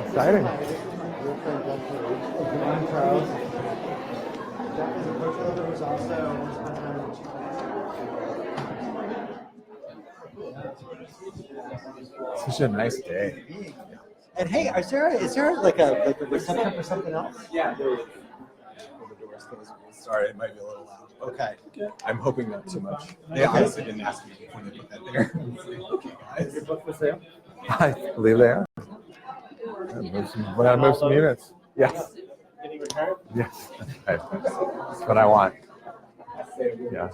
Exciting. Such a nice day. And hey, is there like a reception for something else? Yeah, there is. Sorry, it might be a little loud. Okay. I'm hoping not too much. They honestly didn't ask me before they put that there. Okay, guys. Your book for sale? I believe they are. When I move some units. Yes. Any return? Yes. That's what I want. Yeah.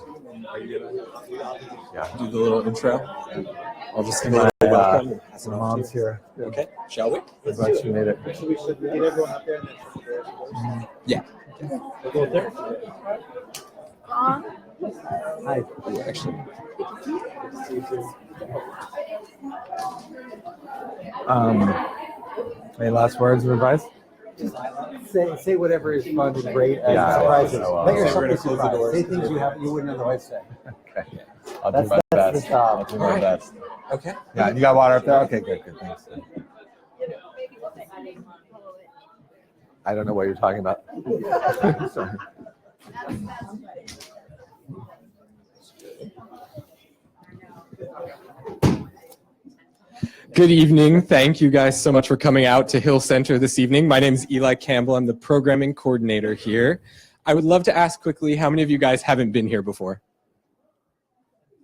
Yeah. Do the little intro. I'll just give my mom's here. Okay. Shall we? I'm glad she made it. We should get everyone up there. Yeah. We'll go there. Hi. Actually. Any last words of advice? Just say whatever is fun and great. Surprises. Let yourself be surprised. Say things you wouldn't otherwise say. Okay. I'll do my best. I'll do my best. Okay. Yeah, you got water up there? Okay, good, thanks. I don't know what you're talking about. Sorry. Good evening. Thank you guys so much for coming out to Hill Center this evening. My name is Eli Campbell. I'm the programming coordinator here. I would love to ask quickly, how many of you guys haven't been here before?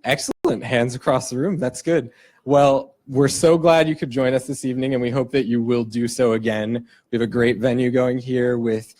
Excellent. Hands across the room. That's good. Well, we're so glad you could join us this evening, and we hope that you will do so again. We have a great venue going here with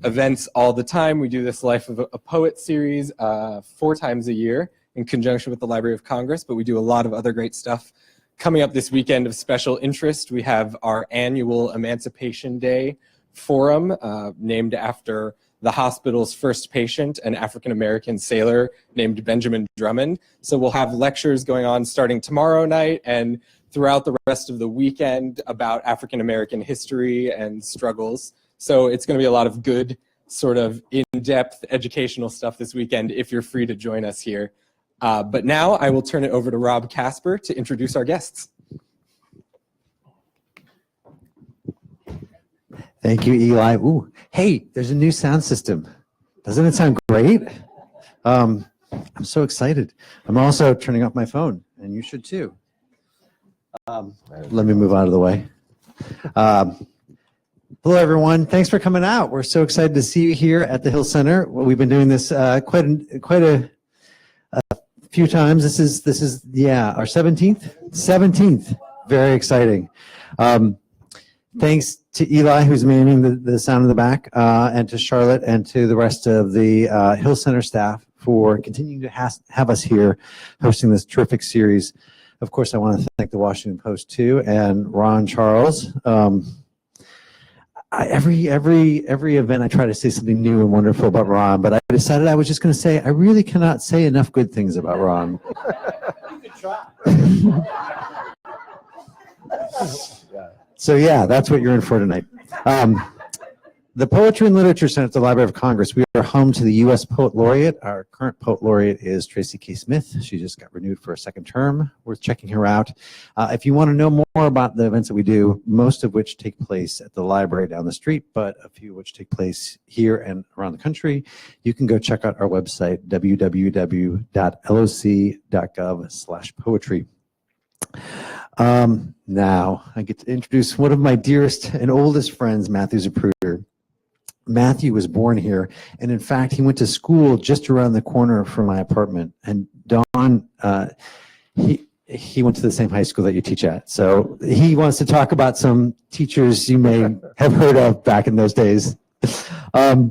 events all the time. We do this Life of a Poet series 4 times a year in conjunction with the Library of Congress, but we do a lot of other great stuff. Coming up this weekend of special interest, we have our annual Emancipation Day Forum, named after the hospital's first patient, an African-American sailor named Benjamin Drummond. So we'll have lectures going on starting tomorrow night and throughout the rest of the weekend about African-American history and struggles. So it's going to be a lot of good, sort of in-depth educational stuff this weekend if you're free to join us here. But now I will turn it over to Rob Casper to introduce our guests. Thank you, Eli. Ooh, hey, there's a new sound system. Doesn't it sound great? I'm so excited. I'm also turning off my phone, and you should too. Let me move out of the way. Hello, everyone. Thanks for coming out. We're so excited to see you here at the Hill Center. Well, we've been doing this quite a few times. This is our 17th. Very exciting. Thanks to Eli, who's manning the sound in the back, and to Charlotte and to the rest of the Hill Center staff for continuing to have us here hosting this terrific series. Of course, I want to thank the Washington Post too, and Ron Charles. Every event I try to say something new and wonderful about Ron, but I decided I was just going to say I really cannot say enough good things about Ron. You could try. So yeah, that's what you're in for tonight. The Poetry and Literature Center at the Library of Congress. We are home to the U.S. Poet Laureate. Our current Poet Laureate is Tracy K. Smith. She just got renewed for a second term. Worth checking her out. If you want to know more about the events that we do, most of which take place at the library down the street, but a few which take place here and around the country, you can go check out our website, www.loc.gov/poetry. Now I get to introduce one of my dearest and oldest friends, Matthew Zapruder. Matthew was born here, and in fact, he went to school just around the corner from my apartment. And Dawn, he went to the same high school that you teach at. So he wants to talk about some teachers you may have heard of back in those days. Our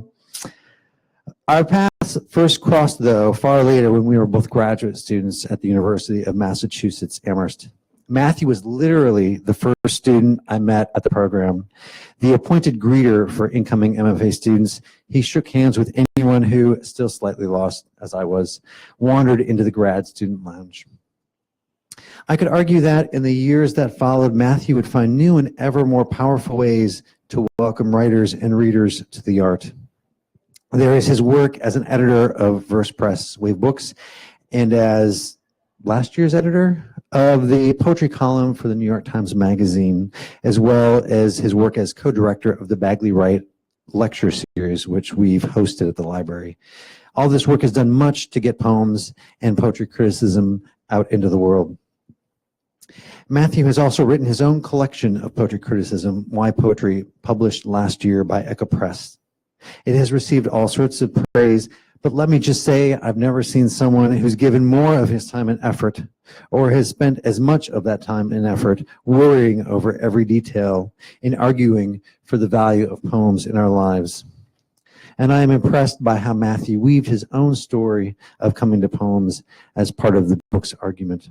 paths first crossed, though, far later when we were both graduate students at the University of Massachusetts, Amherst. Matthew was literally the first student I met at the program. The appointed greeter for incoming MFA students, he shook hands with anyone who, still slightly lost as I was, wandered into the grad student lounge. I could argue that in the years that followed, Matthew would find new and ever more powerful ways to welcome writers and readers to the art. There is his work as an editor of Verse Press Wave Books and as last year's editor of the poetry column for the New York Times Magazine, as well as his work as co-director of the Bagley Wright lecture series, which we've hosted at the library. All this work has done much to get poems and poetry criticism out into the world. Matthew has also written his own collection of poetry criticism, Why Poetry, published last year by Echo Press. It has received all sorts of praise, but let me just say I've never seen someone who's given more of his time and effort, or has spent as much of that time and effort worrying over every detail in arguing for the value of poems in our lives. And I am impressed by how Matthew weaved his own story of coming to poems as part of the book's argument.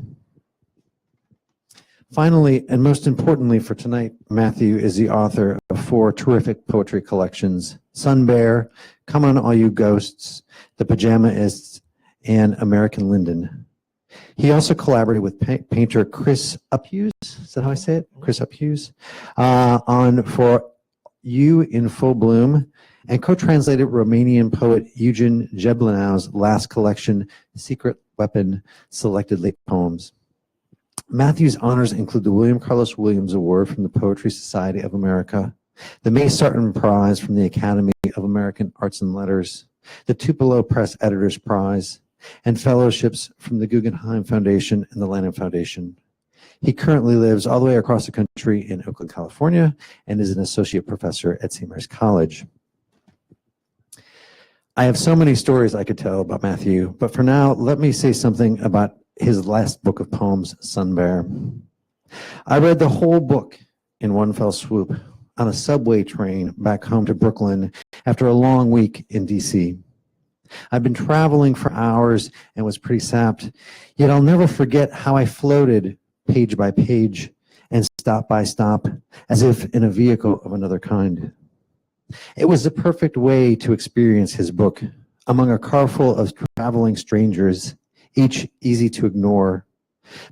Finally, and most importantly for tonight, Matthew is the author of 4 terrific poetry collections: Sun Bear, Come On All You Ghosts, The Pajamaists, and American Linden. He also collaborated with painter Chris Uphughes, is that how I say it? Chris Uphughes, on For You in Full Bloom, and co-translated Romanian poet Eugen Jeblenau's last collection, Secret Weapon, Selected Late Poems. Matthew's honors include the William Carlos Williams Award from the Poetry Society of America, the May Sarton Prize from the Academy of American Arts and Letters, the Tupelo Press Editors Prize, and fellowships from the Guggenheim Foundation and the Lanham Foundation. He currently lives all the way across the country in Oakland, California, and is an associate professor at St. Mary's College. I have so many stories I could tell about Matthew, but for now, let me say something about his last book of poems, Sun Bear. I read the whole book in one fell swoop on a subway train back home to Brooklyn after a long week in DC. I've been traveling for hours and was pretty sapped, yet I'll never forget how I floated page by page and stop by stop as if in a vehicle of another kind. It was the perfect way to experience his book among a car full of traveling strangers, each easy to ignore.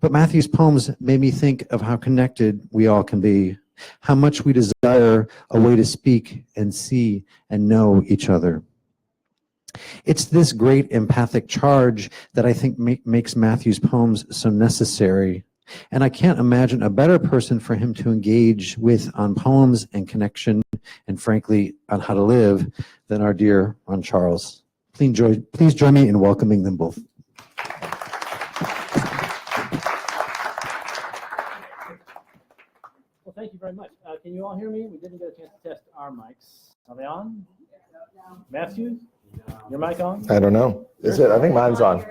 But Matthew's poems made me think of how connected we all can be, how much we desire a way to speak and see and know each other. It's this great empathic charge that I think makes Matthew's poems so necessary. And I can't imagine a better person for him to engage with on poems and connection, and frankly, on how to live, than our dear Ron Charles. Please join me in welcoming them both. Well, thank you very much. Can you all hear me? We didn't get a chance to test our mics. Are they on? Matthew, your mic on? I don't know. Is it? I think mine's on.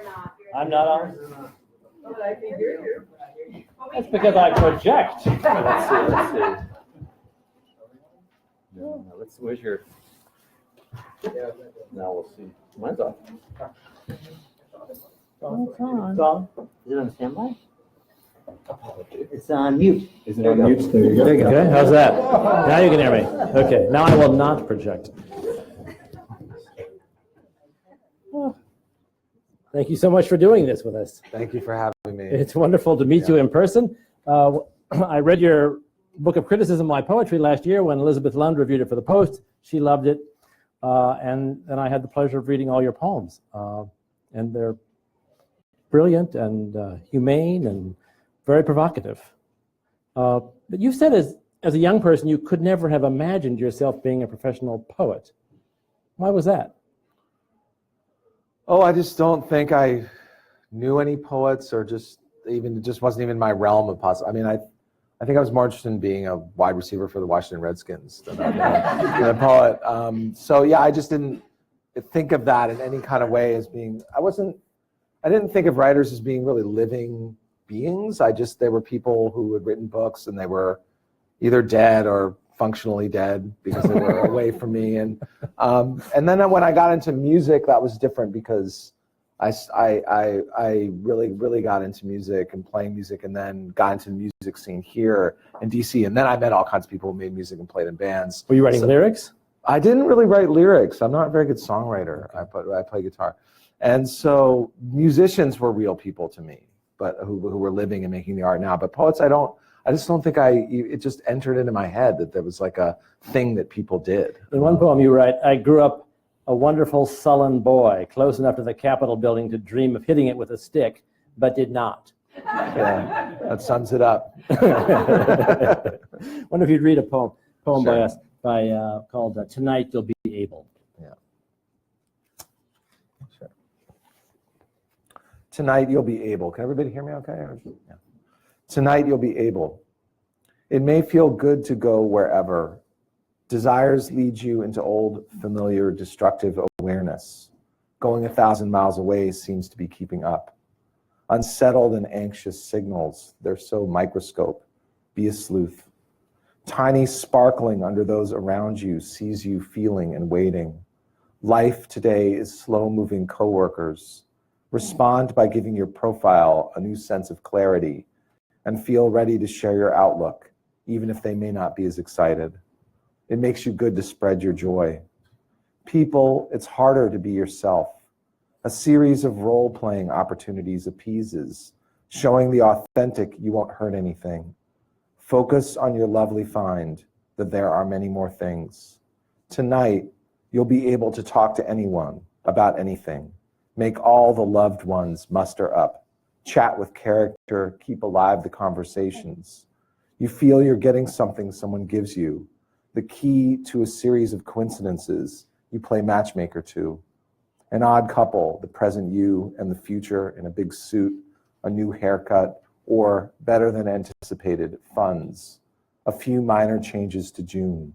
I'm not on. That's because I project. Let's see. No, where's your? Now we'll see. Mine's on. Oh, it's on. It's on. Is it on standby? It's on mute. Is it on mute? There you go. Okay, how's that? Now you can hear me. Okay, now I will not project. Thank you so much for doing this with us. Thank you for having me. It's wonderful to meet you in person. I read your book of criticism, My Poetry, last year when Elizabeth Lund reviewed it for the Post. She loved it. And I had the pleasure of reading all your poems. And they're brilliant and humane and very provocative. But you said as a young person, you could never have imagined yourself being a professional poet. Why was that? Oh, I just don't think I knew any poets, or just wasn't even my realm of possible. I mean, I think I was more interested in being a wide receiver for the Washington Redskins than a poet. So yeah, I just didn't think of that in any kind of way as being. I didn't think of writers as being really living beings. They were people who had written books, and they were either dead or functionally dead because they were away from me. And then when I got into music, that was different because I really got into music and playing music, and then got into the music scene here in DC. And then I met all kinds of people who made music and played in bands. Were you writing lyrics? I didn't really write lyrics. I'm not a very good songwriter. I play guitar. And so musicians were real people to me, but who were living and making the art now. But poets, I just don't think it just entered into my head that there was like a thing that people did. In one poem you write, I grew up a wonderful sullen boy, close enough to the Capitol building to dream of hitting it with a stick, but did not. Yeah, that sums it up. Wonder if you'd read a poem by Sure. us called "Tonight You'll Be Able." Sure. Tonight you'll be able. Can everybody hear me okay? Yeah. Tonight you'll be able. It may feel good to go wherever. Desires lead you into old, familiar, destructive awareness. Going 1,000 miles away seems to be keeping up. Unsettled and anxious signals, they're so microscope. Be a sleuth. Tiny sparkling under those around you sees you feeling and waiting. Life today is slow-moving coworkers. Respond by giving your profile a new sense of clarity and feel ready to share your outlook, even if they may not be as excited. It makes you good to spread your joy. People, it's harder to be yourself. A series of role-playing opportunities appeases, showing the authentic you won't hurt anything. Focus on your lovely find, that there are many more things. Tonight, you'll be able to talk to anyone about anything. Make all the loved ones muster up. Chat with character, keep alive the conversations. You feel you're getting something someone gives you. The key to a series of coincidences you play matchmaker to. An odd couple, the present you and the future in a big suit, a new haircut, or better than anticipated, funds. A few minor changes to June.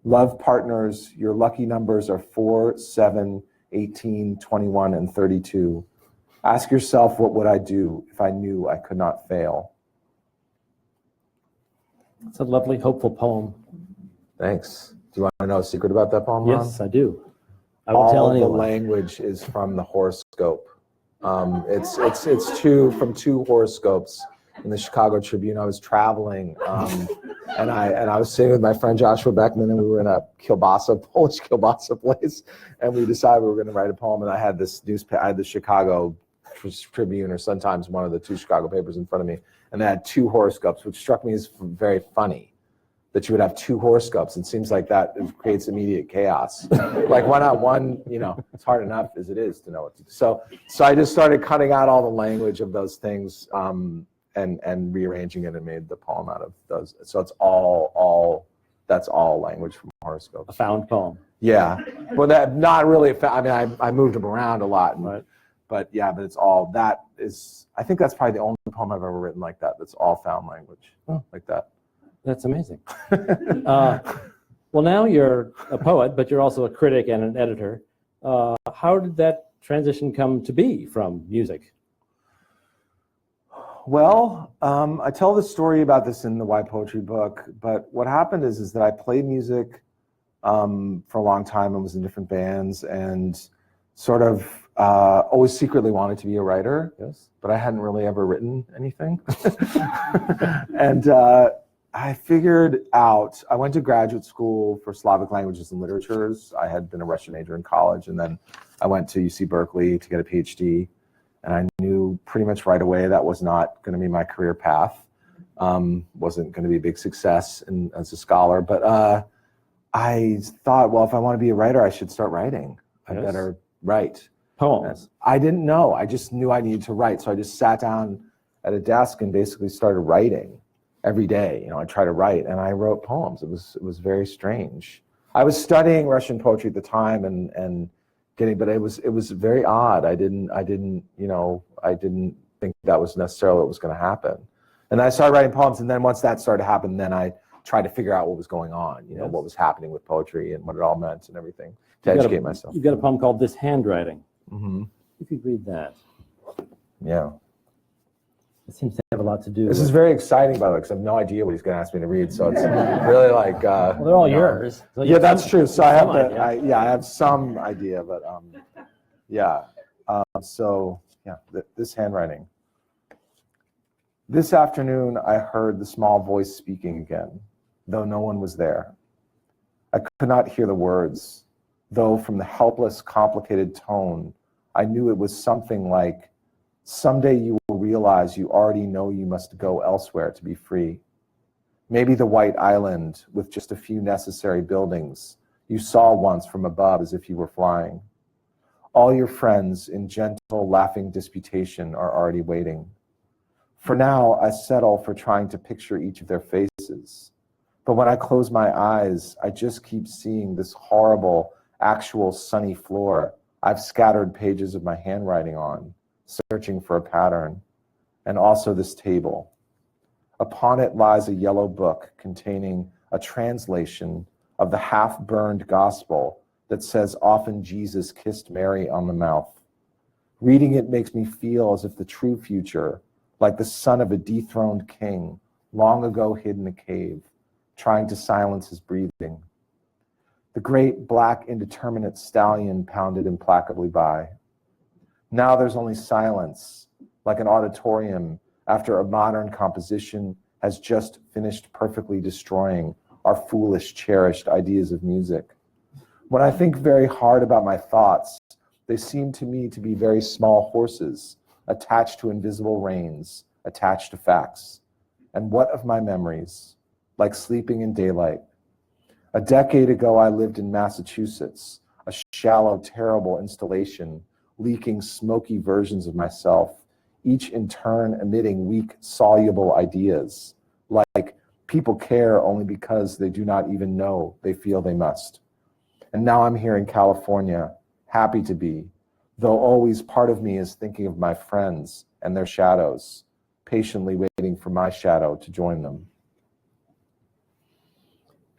Love partners, your lucky numbers are 4, 7, 18, 21, and 32. Ask yourself, what would I do if I knew I could not fail? It's a lovely, hopeful poem. Thanks. Do you want to know a secret about that poem, Ron? Yes, I do. I will All tell the anyone. language is from the horoscope. It's from two horoscopes in the Chicago Tribune. I was traveling, and I was sitting with my friend Joshua Beckman, and we were in a Polish kielbasa place, and we decided we were going to write a poem. And I had this newspaper, I had the Chicago Tribune, or sometimes one of the two Chicago papers in front of me, and they had two horoscopes, which struck me as very funny. That you would have two horoscopes. It seems like that creates immediate chaos. Like, why not one? It's hard enough as it is to know what to do. So I just started cutting out all the language of those things and rearranging it and made the poem out of those. So it's that's all language from horoscopes. A found poem. Yeah, well, that not really. I moved them around a lot, Right. but it's all that is. I think that's probably the only poem I've ever written like that. That's all found language like that. That's amazing. Well, now you're a poet, but you're also a critic and an editor. How did that transition come to be from music? Well, I tell the story about this in the Why Poetry book, but what happened is that I played music for a long time and was in different bands and sort of always secretly wanted to be a writer. Yes, but I hadn't really ever written anything. And I figured out, I went to graduate school for Slavic languages and literatures. I had been a Russian major in college, and then I went to UC Berkeley to get a PhD. And I knew pretty much right away that was not going to be my career path. Wasn't going to be a big success as a scholar. But I thought, well, if I want to be a writer, I should start writing. I better write. Poems. I didn't know. I just knew I needed to write. So I just sat down at a desk and basically started writing. Every day, I try to write, and I wrote poems. It was very strange. I was studying Russian poetry at the time and getting, but it was very odd. I didn't think that was necessarily what was going to happen. And I started writing poems, and then once that started to happen, then I tried to figure out what was going on, what was happening with poetry and what it all meant and everything to educate myself. You've got a poem called "This Handwriting." Mm-hmm. If you could read that. Yeah. It seems to have a lot to do This with... is very exciting, by the way, because I have no idea what he's going to ask me to read. So it's really like... well, they're all yours. So Yeah, that's true. So I have idea. I have some idea, but this handwriting. This afternoon, I heard the small voice speaking again, though no one was there. I could not hear the words, though from the helpless, complicated tone, I knew it was something like, someday you will realize you already know you must go elsewhere to be free. Maybe the white island with just a few necessary buildings you saw once from above as if you were flying. All your friends in gentle, laughing disputation are already waiting. For now, I settle for trying to picture each of their faces. But when I close my eyes, I just keep seeing this horrible, actual sunny floor I've scattered pages of my handwriting on, searching for a pattern, and also this table. Upon it lies a yellow book containing a translation of the half-burned gospel that says often Jesus kissed Mary on the mouth. Reading it makes me feel as if the true future, like the son of a dethroned king, long ago hid in a cave, trying to silence his breathing. The great black indeterminate stallion pounded implacably by. Now there's only silence, like an auditorium after a modern composition has just finished perfectly destroying our foolish, cherished ideas of music. When I think very hard about my thoughts, they seem to me to be very small horses, attached to invisible reins, attached to facts. And what of my memories? Like sleeping in daylight. A decade ago, I lived in Massachusetts, a shallow, terrible installation, leaking smoky versions of myself, each in turn emitting weak, soluble ideas, like people care only because they do not even know they feel they must. And now I'm here in California, happy to be, though always part of me is thinking of my friends and their shadows, patiently waiting for my shadow to join them.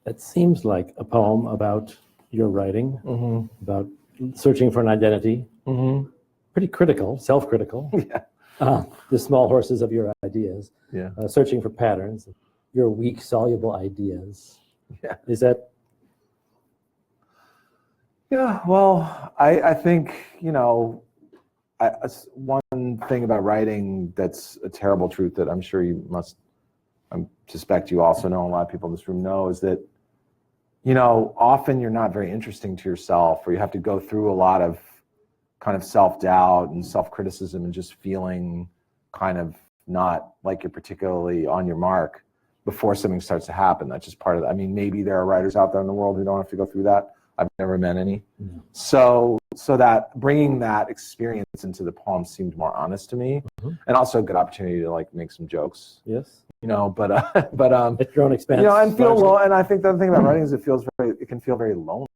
It seems like a poem about your writing, about searching for an identity. Pretty critical, self-critical. Yeah. The small horses of your ideas. Yeah. Searching for patterns, your weak, soluble ideas. Yeah. Is that? Yeah, well, I think, one thing about writing that's a terrible truth that I'm sure you must, I suspect you also know, a lot of people in this room know, is that, often you're not very interesting to yourself, or you have to go through a lot of kind of self-doubt and self-criticism and just feeling kind of not like you're particularly on your mark before something starts to happen. That's just part of it. I mean, maybe there are writers out there in the world who don't have to go through that. I've never met any. No. So that bringing that experience into the poem seemed more honest to me, and also a good opportunity to like make some jokes. Yes. But At your own expense. and feel low. And I think the other thing about writing is it can feel very lonely.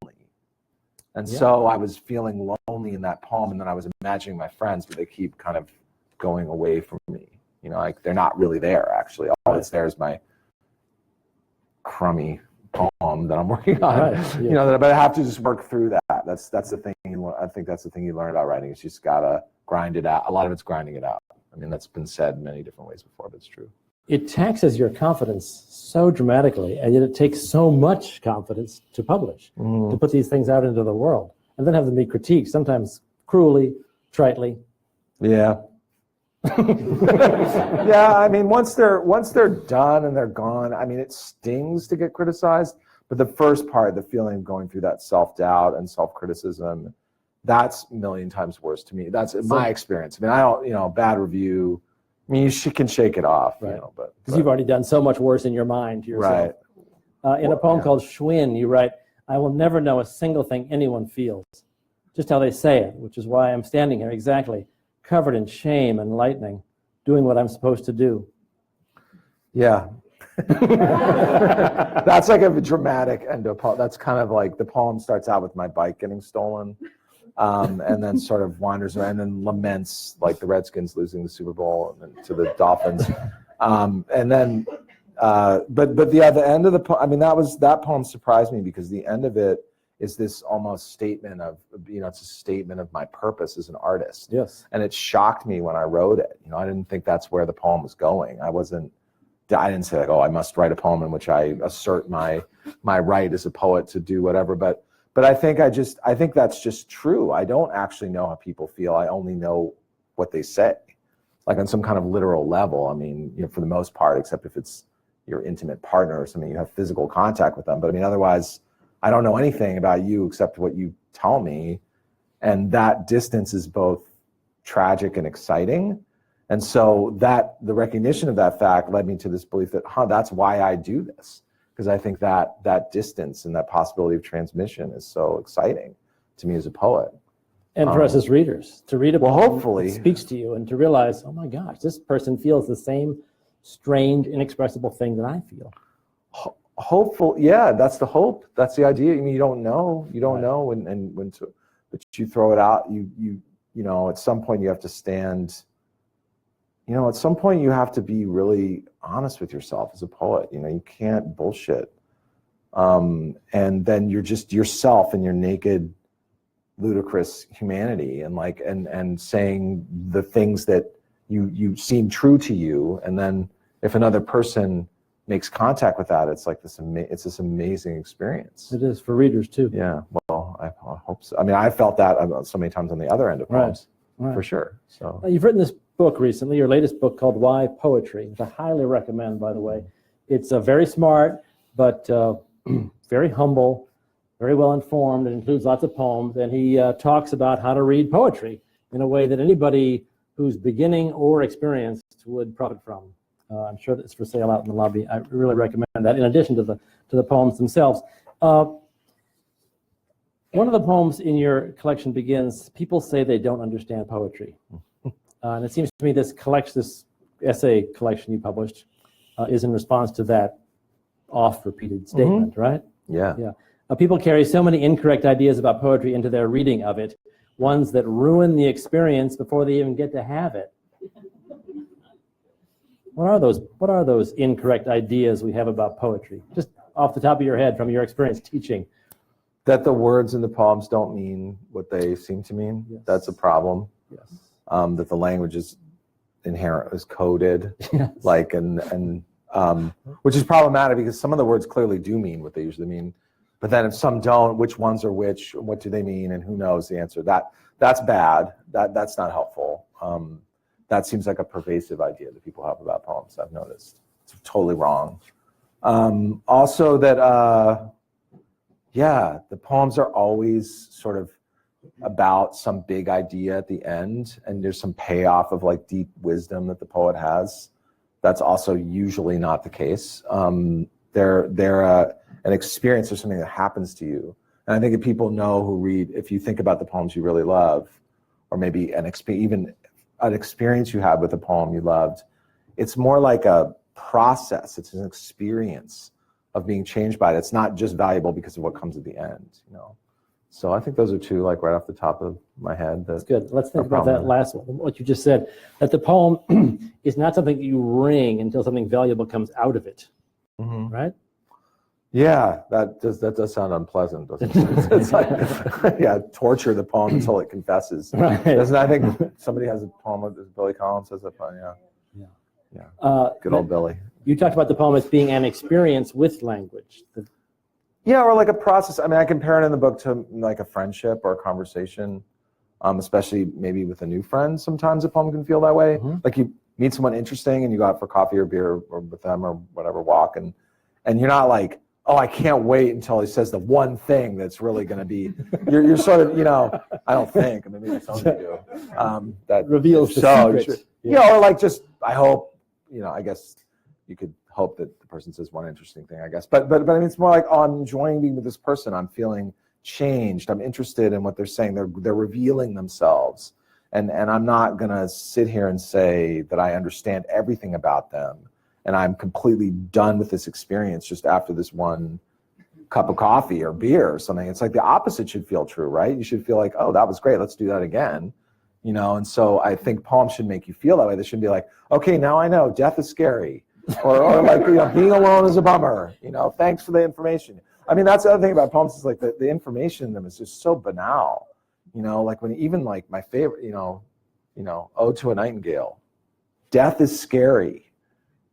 And so I was feeling lonely in that poem, and then I was imagining my friends, but they keep kind of going away from me. Like they're not really there actually. All that's there is my crummy poem that I'm working on. Right. But I have to just work through that. That's the thing. I think that's the thing you learn about writing is you just gotta grind it out. A lot of it's grinding it out. I mean, that's been said many different ways before, but it's true. It taxes your confidence so dramatically, and yet it takes so much confidence to publish, to put these things out into the world, and then have them be critiqued, sometimes cruelly, tritely. Yeah. Yeah, I mean, once they're done and they're gone, I mean, it stings to get criticized, but the first part, the feeling of going through that self-doubt and self-criticism, that's a million times worse to me. That's my experience. I mean, I don't, bad review, I mean, you can shake it off, right. But because you've already done so much worse in your mind to yourself. Right. In a poem called Schwinn, you write, "I will never know a single thing anyone feels, just how they say it, which is why I'm standing here exactly, covered in shame and lightning, doing what I'm supposed to do." Yeah. That's like a dramatic end to a poem. That's kind of like the poem starts out with my bike getting stolen, and then sort of wanders around and then laments like the Redskins losing the Super Bowl and then to the Dolphins. And then, but the end of the poem, I mean, that poem surprised me because the end of it is this almost statement of, it's a statement of my purpose as an artist. Yes. And it shocked me when I wrote it. I didn't think that's where the poem was going. I didn't say like, oh, I must write a poem in which I assert my right as a poet to do whatever. But I think that's just true. I don't actually know how people feel. I only know what they say, like on some kind of literal level. I mean, for the most part, except if it's your intimate partner or something, you have physical contact with them. But I mean, otherwise, I don't know anything about you except what you tell me. And that distance is both tragic and exciting. And so the recognition of that fact led me to this belief that, that's why I do this. Because I think that distance and that possibility of transmission is so exciting to me as a poet. And for us as readers, to read a Well, poem hopefully. that speaks to you and to realize, oh my gosh, this person feels the same strange, inexpressible thing that I feel. Hopeful, yeah, that's the hope. That's the idea. I mean, you don't know, Right. and when to, but you throw it out. You know, at some point you have to stand. You know, at some point you have to be really honest with yourself as a poet. You know, you can't bullshit. And then you're just yourself and your naked, ludicrous humanity, and saying the things that you seem true to you. And then if another person makes contact with that, it's like it's this amazing experience. It is for readers too. Yeah, well, I hope so. I mean, I felt that so many times on the other end of poems, Right. for sure. So You've written this book recently, your latest book called Why Poetry, which I highly recommend, by the way. It's very smart, but very humble, very well informed. It includes lots of poems, and he talks about how to read poetry in a way that anybody who's beginning or experienced would profit from. I'm sure that it's for sale out in the lobby. I really recommend that, in addition to the poems themselves. One of the poems in your collection begins, "People say they don't understand poetry." And it seems to me this essay collection you published is in response to that oft-repeated statement, right? yeah. Yeah. People carry so many incorrect ideas about poetry into their reading of it, ones that ruin the experience before they even get to have it. What are those incorrect ideas we have about poetry? Just off the top of your head from your experience teaching. That the words in the poems don't mean what they seem to mean. Yes. That's a problem. Yes. That the language is coded, Yes. which is problematic because some of the words clearly do mean what they usually mean, but then if some don't, which ones are which, what do they mean, and who knows the answer? That's bad. That's not helpful. That seems like a pervasive idea that people have about poems. I've noticed it's totally wrong. Also, that the poems are always sort of about some big idea at the end, and there's some payoff of like deep wisdom that the poet has. That's also usually not the case. They're an experience or something that happens to you. And I think if people know who read, if you think about the poems you really love, or maybe even an experience you had with a poem you loved, it's more like a process. It's an experience of being changed by it. It's not just valuable because of what comes at the end, you know. So I think those are two, like right off the top of my head. That's good. Let's think about that last one, what you just said, that the poem is not something you wring until something valuable comes out of it, right? Yeah, that does sound unpleasant, doesn't it? It's like, torture the poem until it confesses. Right. Doesn't I think somebody has a poem with Billy Collins says that? Yeah. Good old Billy. You talked about the poem as being an experience with language. Yeah, or like a process. I mean, I compare it in the book to like a friendship or a conversation, especially maybe with a new friend. Sometimes a poem can feel that way. Like you meet someone interesting and you go out for coffee or beer or with them or whatever, walk, and you're not like, oh, I can't wait until he says the one thing that's really going to be. You're sort of, you know, I don't think. I mean, maybe some of you do. That reveals the secret. Yeah, or like just, I hope, you know, I guess you could hope that the person says one interesting thing, I guess. But I mean, it's more like, oh, I'm enjoying being with this person. I'm feeling changed. I'm interested in what they're saying. They're revealing themselves. And I'm not going to sit here and say that I understand everything about them. And I'm completely done with this experience just after this one cup of coffee or beer or something. It's like the opposite should feel true, right? You should feel like, oh, that was great. Let's do that again. You know, and so I think poems should make you feel that way. They shouldn't be like, okay, now I know death is scary. or like, you know, being alone is a bummer. You know, thanks for the information. I mean, that's the other thing about poems is like the information in them is just so banal. You know, like when even like my favorite, you know, Ode to a Nightingale, death is scary.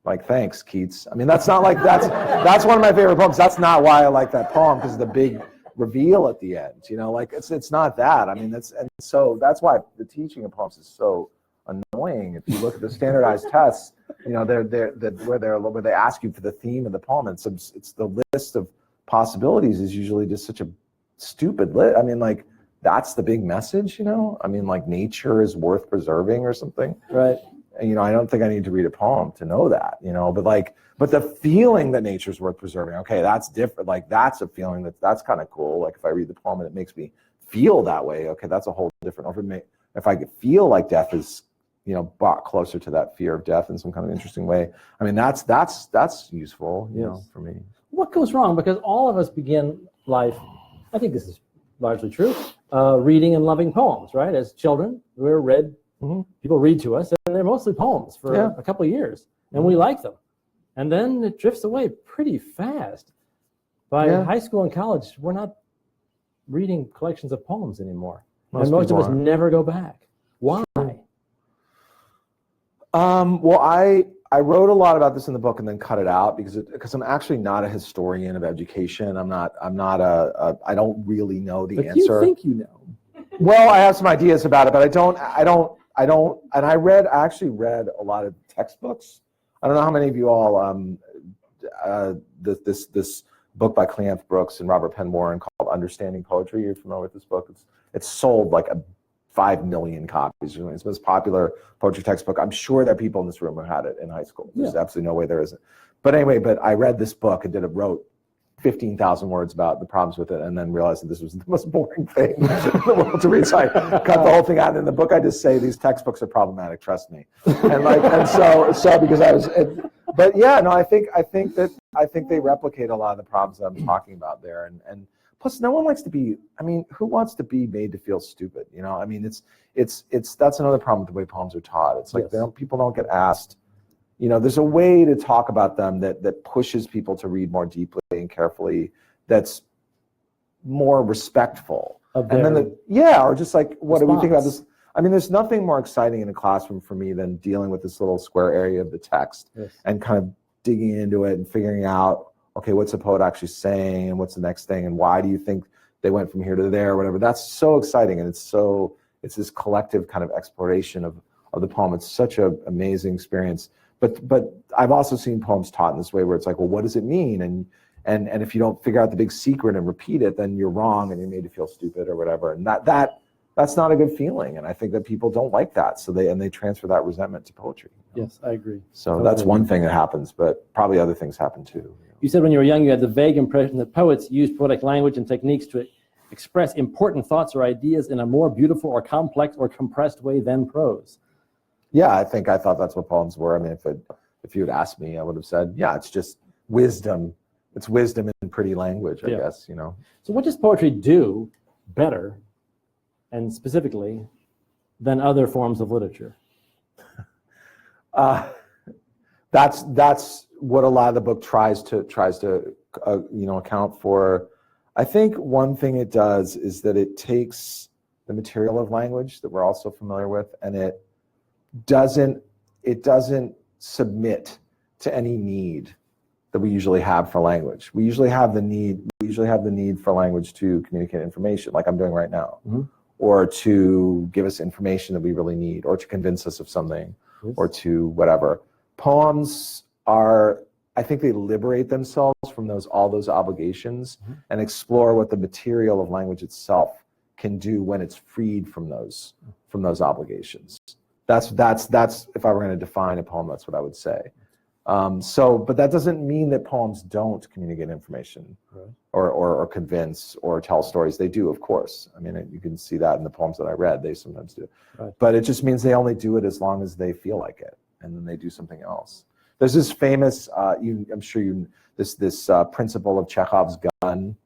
Like, thanks, Keats. I mean, that's not like, that's one of my favorite poems. That's not why I like that poem, because of the big reveal at the end, you know, like it's not that. I mean, and so that's why the teaching of poems is so annoying. If you look at the standardized tests, you know, where they ask you for the theme of the poem, it's the list of possibilities is usually just such a stupid list. I mean, like, that's the big message, you know? I mean, like, nature is worth preserving or something. Right. You know, I don't think I need to read a poem to know that, you know, but the feeling that nature's worth preserving, okay, that's different. Like, that's a feeling that's kind of cool. Like, if I read the poem and it makes me feel that way, okay, that's a whole different. Or if I feel like death is, brought closer to that fear of death in some kind of interesting way, I mean, that's useful, for me. What goes wrong? Because all of us begin life, I think this is largely true, reading and loving poems, right? As children, we're read, people read to us, and they're mostly poems for a couple of years, and we like them. And then it drifts away pretty fast. By high school and college, we're not reading collections of poems anymore. And most of us never go back. Why? Well, I wrote a lot about this in the book and then cut it out because I'm actually not a historian of education. I don't really know the answer. You think you know. Well, I have some ideas about it, but I don't, and I actually read a lot of textbooks. I don't know how many of you all, this book by Cleanth Brooks and Robert Penn Warren called Understanding Poetry. You're familiar with this book? It's sold like 5 million copies. It's the most popular poetry textbook. I'm sure there are people in this room who had it in high school. There's absolutely no way there isn't. But anyway, I read this book and wrote 15,000 words about the problems with it, and then realized that this was the most boring thing in the world to read. So I cut the whole thing out. And in the book, I just say these textbooks are problematic. Trust me. And so because I was, but yeah, no, I think they replicate a lot of the problems that I'm talking about there, and plus, no one likes to be. I mean, who wants to be made to feel stupid? I mean, it's that's another problem with the way poems are taught. It's like people don't get asked. There's a way to talk about them that pushes people to read more deeply and carefully. That's more respectful. And then or just like, what do we think about this? I mean, there's nothing more exciting in a classroom for me than dealing with this little square area of the text and kind of digging into it and figuring out, okay, what's the poet actually saying, and what's the next thing, and why do you think they went from here to there, or whatever. That's so exciting, and it's this collective kind of exploration of the poem. It's such an amazing experience. But I've also seen poems taught in this way where it's like, well, what does it mean? And if you don't figure out the big secret and repeat it, then you're wrong and you're made to feel stupid or whatever. And that's not a good feeling. And I think that people don't like that. So they transfer that resentment to poetry. Yes, I agree. So that's one thing that happens, but probably other things happen too. You said when you were young, you had the vague impression that poets used poetic language and techniques to express important thoughts or ideas in a more beautiful or complex or compressed way than prose. Yeah, I thought that's what poems were. I mean, if you had asked me, I would have said, yeah, it's just wisdom. It's wisdom in pretty language, I guess, So what does poetry do better, and specifically, than other forms of literature? That's what a lot of the book tries to account for. I think one thing it does is that it takes the material of language that we're also familiar with, and it doesn't submit to any need that we usually have for language. We usually have the need for language to communicate information, like I'm doing right now, or to give us information that we really need, or to convince us of something, or to whatever. Poems I think they liberate themselves from all those obligations and explore what the material of language itself can do when it's freed from those obligations. That's if I were going to define a poem, that's what I would say. But that doesn't mean that poems don't communicate information or convince or tell stories. They do, of course. I mean, you can see that in the poems that I read. They sometimes do. Right. But it just means they only do it as long as they feel like it, and then they do something else. There's this famous, I'm sure this principle of Chekhov's gun.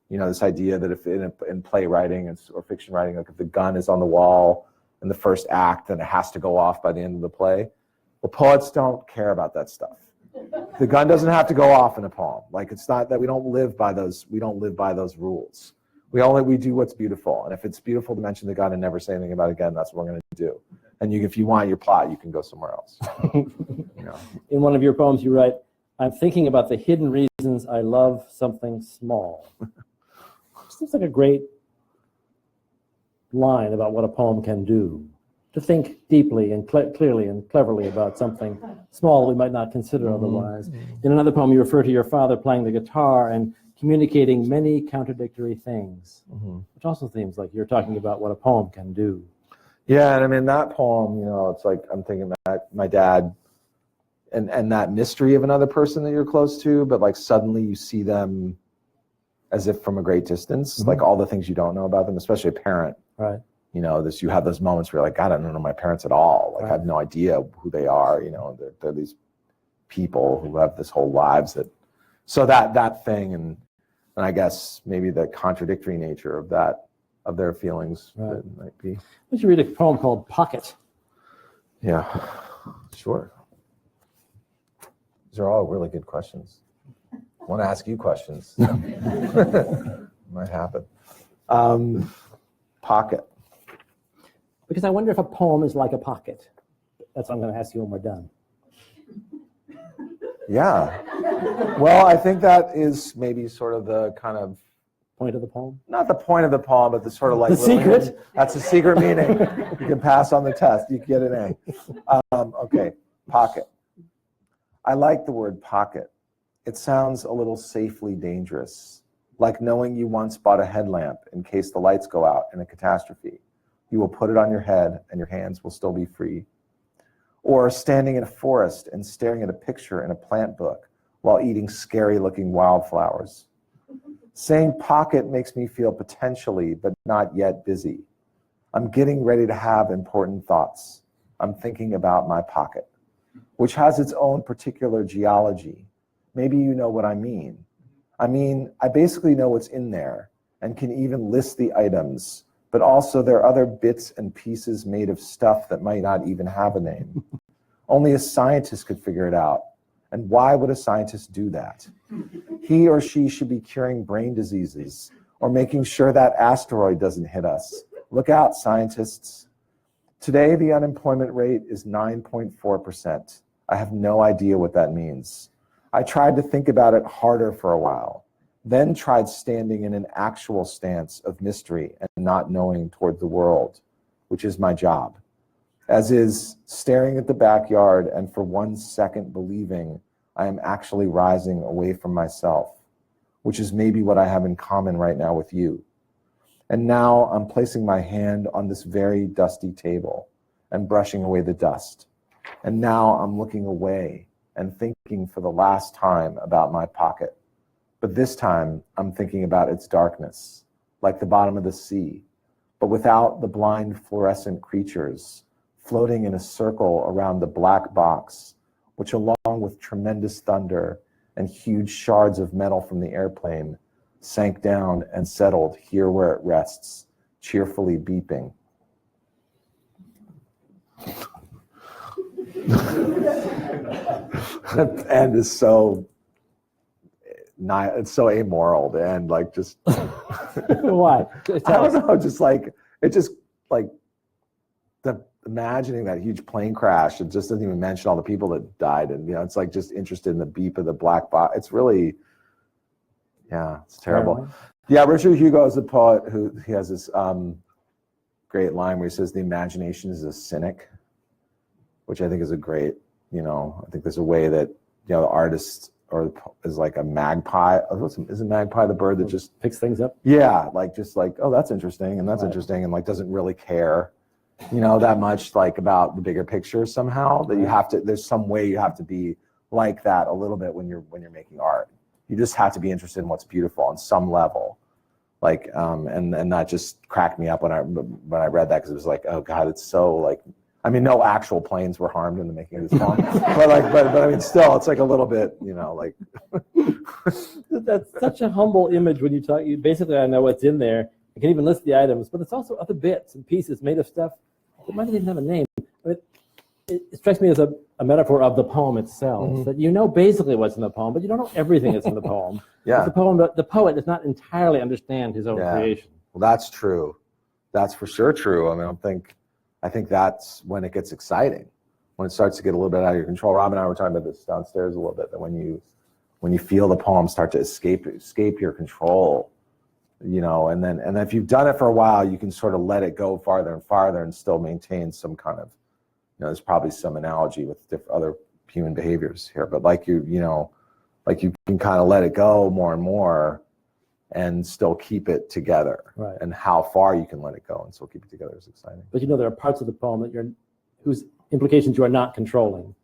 This idea that if in playwriting or fiction writing, like if the gun is on the wall in the first act, then it has to go off by the end of the play. Well, poets don't care about that stuff. The gun doesn't have to go off in a poem. Like, it's not that we don't live by those rules. We do what's beautiful. And if it's beautiful to mention the gun and never say anything about it again, that's what we're going to do. And if you want your plot, you can go somewhere else. In one of your poems, you write, "I'm thinking about the hidden reasons I love something small." Seems like a great line about what a poem can do. To think deeply and clearly and cleverly about something small we might not consider otherwise. In another poem, you refer to your father playing the guitar and communicating many contradictory things, which also seems like you're talking about what a poem can do. Yeah, and I mean, that poem, it's like I'm thinking about my dad and that mystery of another person that you're close to, but like suddenly you see them as if from a great distance, Mhm. like all the things you don't know about them, especially a parent. Right. You know, you have those moments where you're like, God, I don't know my parents at all. Like, I have no idea who they are. You know, they're these people who have this whole lives so that thing, and I guess maybe the contradictory nature of their feelings that might be. Why don't you read a poem called Pocket? Yeah, sure. These are all really good questions. I want to ask you questions. Might happen. Pocket. Because I wonder if a poem is like a pocket. That's what I'm going to ask you when we're done. Yeah. Well, I think that is maybe sort of the kind of, Point of the poem? not the point of the poem, but the sort of like The secret? hint. That's a secret meaning. You can pass on the test. You can get an A. Okay, pocket. I like the word pocket. It sounds a little safely dangerous, like knowing you once bought a headlamp in case the lights go out in a catastrophe. You will put it on your head and your hands will still be free. Or standing in a forest and staring at a picture in a plant book while eating scary-looking wildflowers. Saying pocket makes me feel potentially, but not yet busy. I'm getting ready to have important thoughts. I'm thinking about my pocket, which has its own particular geology. Maybe you know what I mean. I basically know what's in there and can even list the items, but also there are other bits and pieces made of stuff that might not even have a name. Only a scientist could figure it out. And why would a scientist do that? He or she should be curing brain diseases or making sure that asteroid doesn't hit us. Look out, scientists. Today, the unemployment rate is 9.4%. I have no idea what that means. I tried to think about it harder for a while, then tried standing in an actual stance of mystery and not knowing toward the world, which is my job. As is staring at the backyard and for 1 second believing I am actually rising away from myself, which is maybe what I have in common right now with you. And now I'm placing my hand on this very dusty table and brushing away the dust. And now I'm looking away and thinking for the last time about my pocket. But this time I'm thinking about its darkness, like the bottom of the sea, but without the blind fluorescent creatures floating in a circle around the black box, which along with tremendous thunder and huge shards of metal from the airplane sank down and settled here where it rests, cheerfully beeping. That end is so it's so amoral and like just Why? I don't know, just like it just like the imagining that huge plane crash, it just doesn't even mention all the people that died, and you know it's like just interested in the beep of the black box. It's really, yeah, it's terrible. Yeah, Richard Hugo is a poet who he has this great line where he says the imagination is a cynic, which I think is a great, you know, I think there's a way that, you know, the artist is like a magpie. Isn't magpie the bird that just picks things up? Yeah, like just like, oh, that's interesting and that's interesting, and like doesn't really care, you know, that much like about the bigger picture somehow, that you have to, there's some way you have to be like that a little bit when you're making art. You just have to be interested in what's beautiful on some level. Like, and that just cracked me up when I read that, because it was like, oh God, it's so like, I mean, no actual planes were harmed in the making of this film, but I mean, still, it's like a little bit, you know, like. That's such a humble image when you talk. Basically, I know what's in there. I can even list the items, but it's also other bits and pieces made of stuff that might not even have a name. I mean, it strikes me as a metaphor of the poem itself, that you know basically what's in the poem, but you don't know everything that's in the poem. Yeah. The poet does not entirely understand his own creation. Well, that's true. That's for sure true. I mean, I think that's when it gets exciting, when it starts to get a little bit out of your control. Rob and I were talking about this downstairs a little bit, that when you feel the poem start to escape your control, you know, and then if you've done it for a while, you can sort of let it go farther and farther and still maintain some kind of, you know, there's probably some analogy with other human behaviors here, but like you can kind of let it go more and more and still keep it together. Right. And how far you can let it go and still keep it together is exciting. But you know, there are parts of the poem whose implications you are not controlling.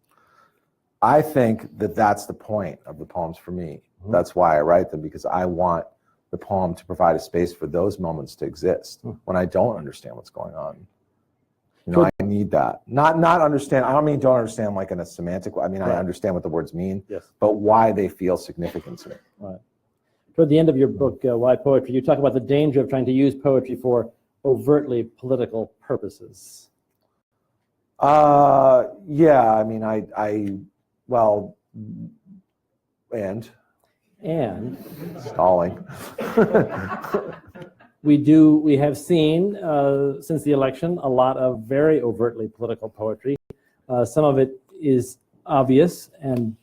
I think that that's the point of the poems for me. That's why I write them, because I want the poem to provide a space for those moments to exist when I don't understand what's going on. You know, I need that. Not understand. I don't mean don't understand like in a semantic way. I mean, I understand what the words mean, but why they feel significant to me. Right. Toward the end of your book, Why Poetry, you talk about the danger of trying to use poetry for overtly political purposes. Yeah, I mean, well, and stalling. We have seen since the election a lot of very overtly political poetry. Some of it is obvious and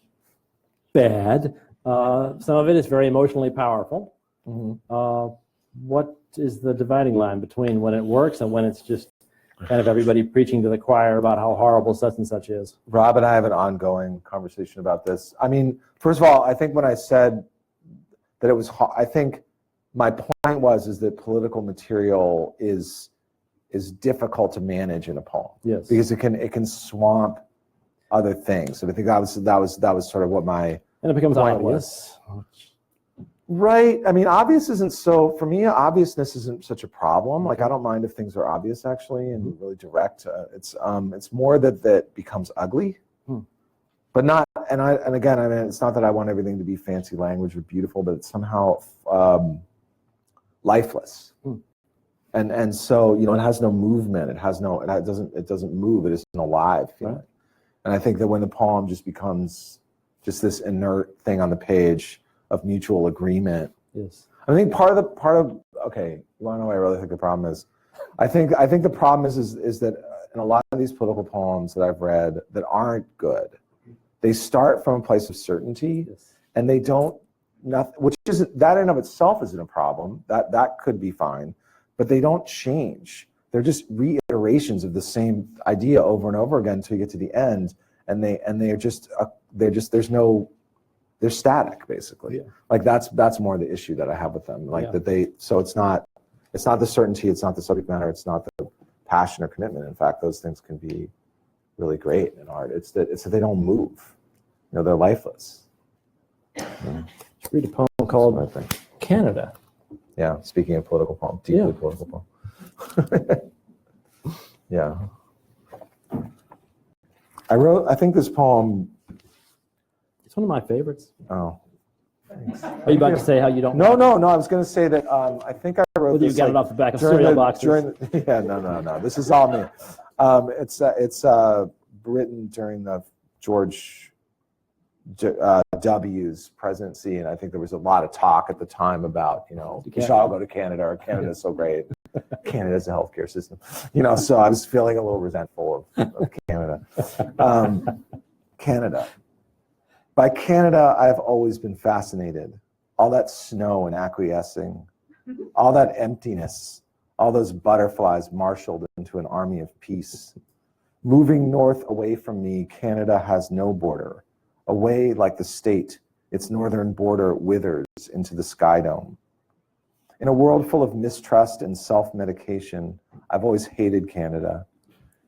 bad. Some of it is very emotionally powerful. What is the dividing line between when it works and when it's just kind of everybody preaching to the choir about how horrible such and such is? Rob and I have an ongoing conversation about this. I mean, first of all, I think when I said that it was, I think my point is that political material is difficult to manage in a poem. Yes. Because it can swamp other things. And I think that was sort of what my and it becomes point obvious. was. Right. I mean, obvious isn't so, for me, obviousness isn't such a problem. Like, I don't mind if things are obvious, actually, and really direct. It's more that becomes ugly, but not, and again, I mean, it's not that I want everything to be fancy language or beautiful, but it's somehow lifeless. And so, you know, it has no movement. It doesn't move. It isn't alive. Right. And I think that when the poem just becomes just this inert thing on the page of mutual agreement. Yes. I think part of okay, you want to know what I really think the problem is? I think the problem is that in a lot of these political poems that I've read that aren't good, they start from a place of certainty, and they don't, which isn't, that in of itself isn't a problem. That could be fine, but they don't change. They're just reiterations of the same idea over and over again until you get to the end, and they're static, basically. Yeah. Like that's more the issue that I have with them. Like so it's not the certainty, it's not the subject matter, it's not the passion or commitment. In fact, those things can be really great in art. It's that they don't move. You know, they're lifeless. Read a poem called Canada. Yeah, speaking of political poem, deeply political poem. Yeah. I think this poem, it's one of my favorites. Oh. Thanks. Are you about to say how you don't? No. I was going to say that I think I wrote whether this. You got it off the back of cereal boxes. No. This is all me. It's written during the George W.'s presidency, and I think there was a lot of talk at the time about, you know, we should all go to Canada, or Canada's so great. Canada's a healthcare system. You know, so I was feeling a little resentful of Canada. Canada. By Canada, I have always been fascinated. All that snow and acquiescing, all that emptiness, all those butterflies marshaled into an army of peace. Moving north away from me, Canada has no border. Away like the state, its northern border withers into the sky dome. In a world full of mistrust and self-medication, I've always hated Canada.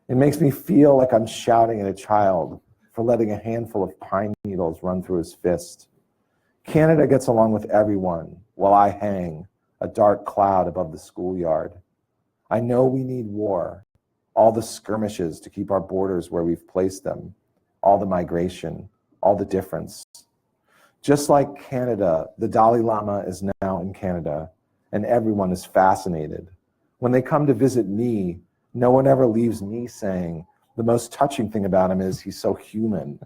It makes me feel like I'm shouting at a child for letting a handful of pine needles run through his fist. Canada gets along with everyone while I hang, a dark cloud above the schoolyard. I know we need war, all the skirmishes to keep our borders where we've placed them, all the migration, all the difference. Just like Canada, the Dalai Lama is now in Canada, and everyone is fascinated. When they come to visit me, no one ever leaves me saying, the most touching thing about him is he's so human.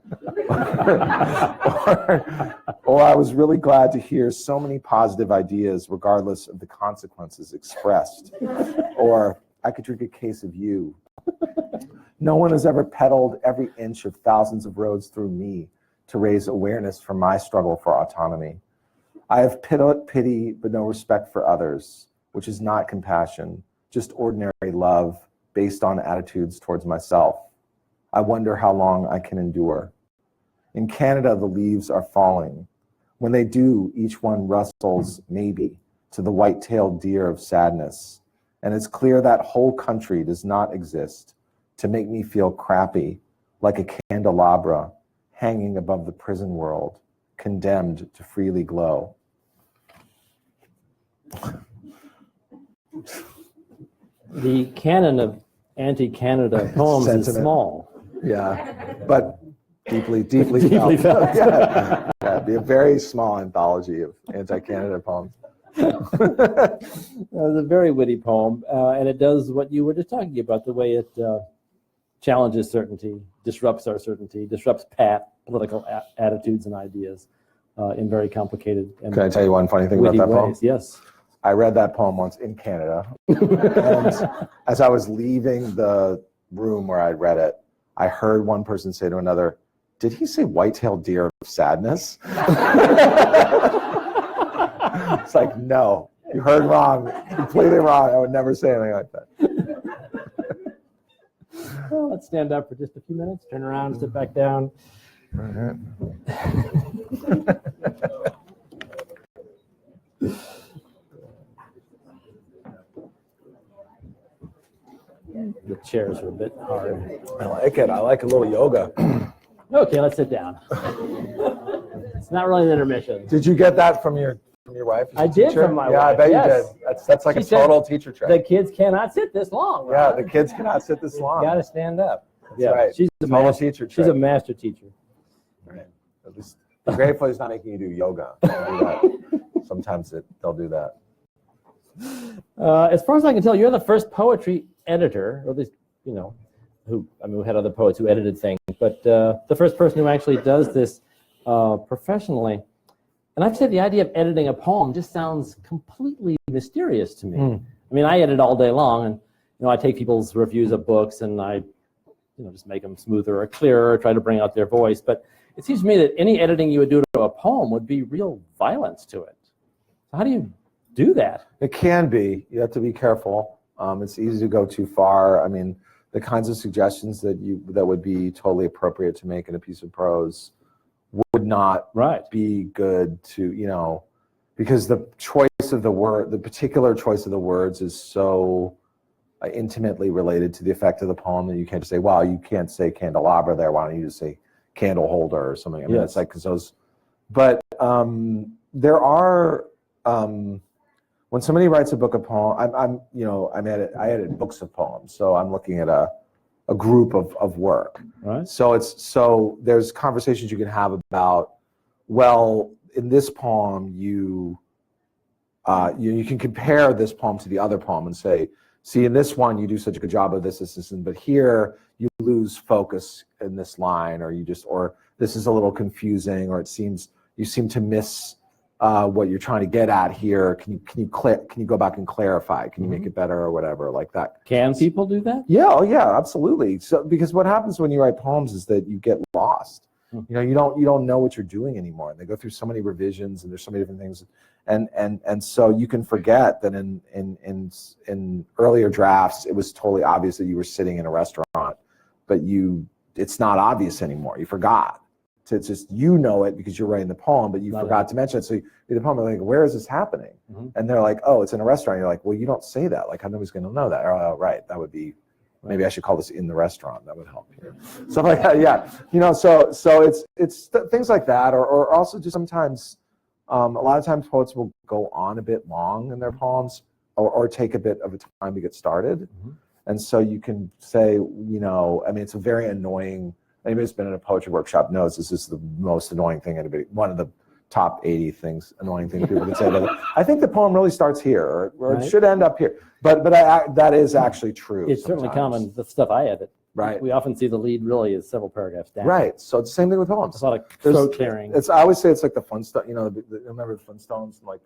or I was really glad to hear so many positive ideas regardless of the consequences expressed. Or I could drink a case of you. No one has ever peddled every inch of thousands of roads through me to raise awareness for my struggle for autonomy. I have pity but no respect for others, which is not compassion, just ordinary love based on attitudes towards myself. I wonder how long I can endure. In Canada, the leaves are falling. When they do, each one rustles, maybe, to the white-tailed deer of sadness. And it's clear that whole country does not exist to make me feel crappy, like a candelabra hanging above the prison world, condemned to freely glow. The canon of anti-Canada poems is Sentiment. small. Yeah, but deeply Deeply felt. Yeah, it'd be a very small anthology of anti-Canada poems. It's a very witty poem, and it does what you were just talking about, the way it challenges certainty, disrupts our certainty, disrupts political attitudes and ideas in very complicated and Can I tell you one funny thing about witty that poem? ways. Yes. I read that poem once in Canada, and as I was leaving the room where I'd read it, I heard one person say to another, "Did he say white-tailed deer of sadness?" It's like, no, you heard wrong, completely wrong. I would never say anything like that. Well, let's stand up for just a few minutes, turn around, sit back down. All right. The chairs are a bit hard. I like it. I like a little yoga. Okay, let's sit down. It's not really an intermission. Did you get that from your wife? I did teacher? from my Yeah, I wife, bet yes. you did. That's like She a said total teacher trick. The kids cannot sit this long. Yeah, Ron. the kids cannot sit this long. Got to stand up. That's Yeah, right. she's a Total master teacher She's trick. a master teacher. Right. At least I'm grateful he's not making you do yoga. They'll do that. Sometimes they'll do that. As far as I can tell, you're the first poetry editor, or at least, we had other poets who edited things, but the first person who actually does this professionally. And I have to say, the idea of editing a poem just sounds completely mysterious to me. I mean, I edit all day long, and I take people's reviews of books, and I, just make them smoother or clearer, or try to bring out their voice. But it seems to me that any editing you would do to a poem would be real violence to it. So how do you do that? It can be. You have to be careful. It's easy to go too far. I mean, the kinds of suggestions that would be totally appropriate to make in a piece of prose would not be good to, because the choice of the word, the particular choice of the words is so intimately related to the effect of the poem that you can't just say, well, you can't say candelabra there. Why don't you just say candle holder or something? I mean, it's like, because those, but there are, when somebody writes a book of poems, I edit books of poems. So I'm looking at a group of work. Right. So there's conversations you can have about, well, in this poem, you can compare this poem to the other poem and say, see, in this one, you do such a good job of this, but here you lose focus in this line, or this is a little confusing, or you seem to miss what you're trying to get at here. Can you go back and clarify? Can you make it better or whatever, like that? Can people do that? Yeah, absolutely. So because what happens when you write poems is that you get lost. You don't know what you're doing anymore. And they go through so many revisions, and there's so many different things, and so you can forget that in earlier drafts it was totally obvious that you were sitting in a restaurant, but it's not obvious anymore. You forgot. So it's just, it because you're writing the poem, but you forgot to mention it. So you read the poem, and like, where is this happening? And they're like, oh, it's in a restaurant. You're like, well, you don't say that. Like, how nobody's going to know that? Oh, right. That would be, maybe I should call this in the restaurant. That would help here. Stuff like that. Yeah. So it's things like that, or also just sometimes, a lot of times poets will go on a bit long in their poems, or take a bit of a time to get started. And so you can say, it's a very annoying. Anybody who's been in a poetry workshop knows this is the most annoying thing one of the top 80 annoying things people can say about it. I think the poem really starts here, or it should end up here. But that is actually true. It's certainly common, the stuff I edit. Right. We often see the lead really is several paragraphs down. Right. So it's the same thing with poems. There's a lot of throat clearing. I always say it's like the Flintstones, remember the Flintstones, and like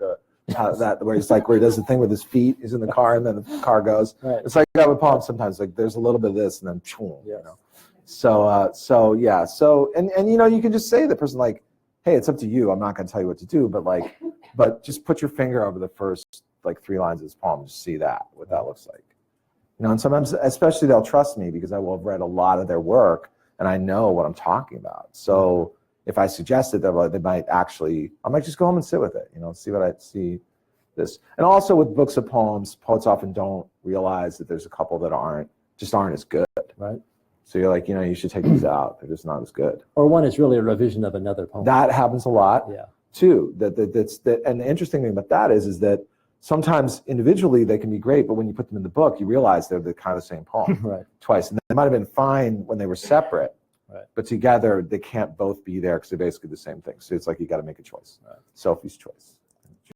where he's like, where he does the thing with his feet, he's in the car, and then the car goes. Right. It's like that with poems sometimes, like there's a little bit of this, and then So you can just say to the person, like, hey, it's up to you. I'm not going to tell you what to do, but just put your finger over the first like 3 lines of this poem, just see what that looks like. And sometimes, especially, they'll trust me because I will have read a lot of their work and I know what I'm talking about. So if I suggest it, they might actually, I might just go home and sit with it, see what I see this. And also with books of poems, poets often don't realize that there's a couple that aren't as good. Right. So you're like, you should take these out. They're just not as good. Or one is really a revision of another poem. That happens a lot, Yeah. too. And the interesting thing about that is that sometimes individually they can be great, but when you put them in the book, you realize they're the kind of same poem Right. twice. And they might have been fine when they were separate, Right. but together they can't both be there because they're basically the same thing. So it's like you got to make a choice. Right. Sophie's choice.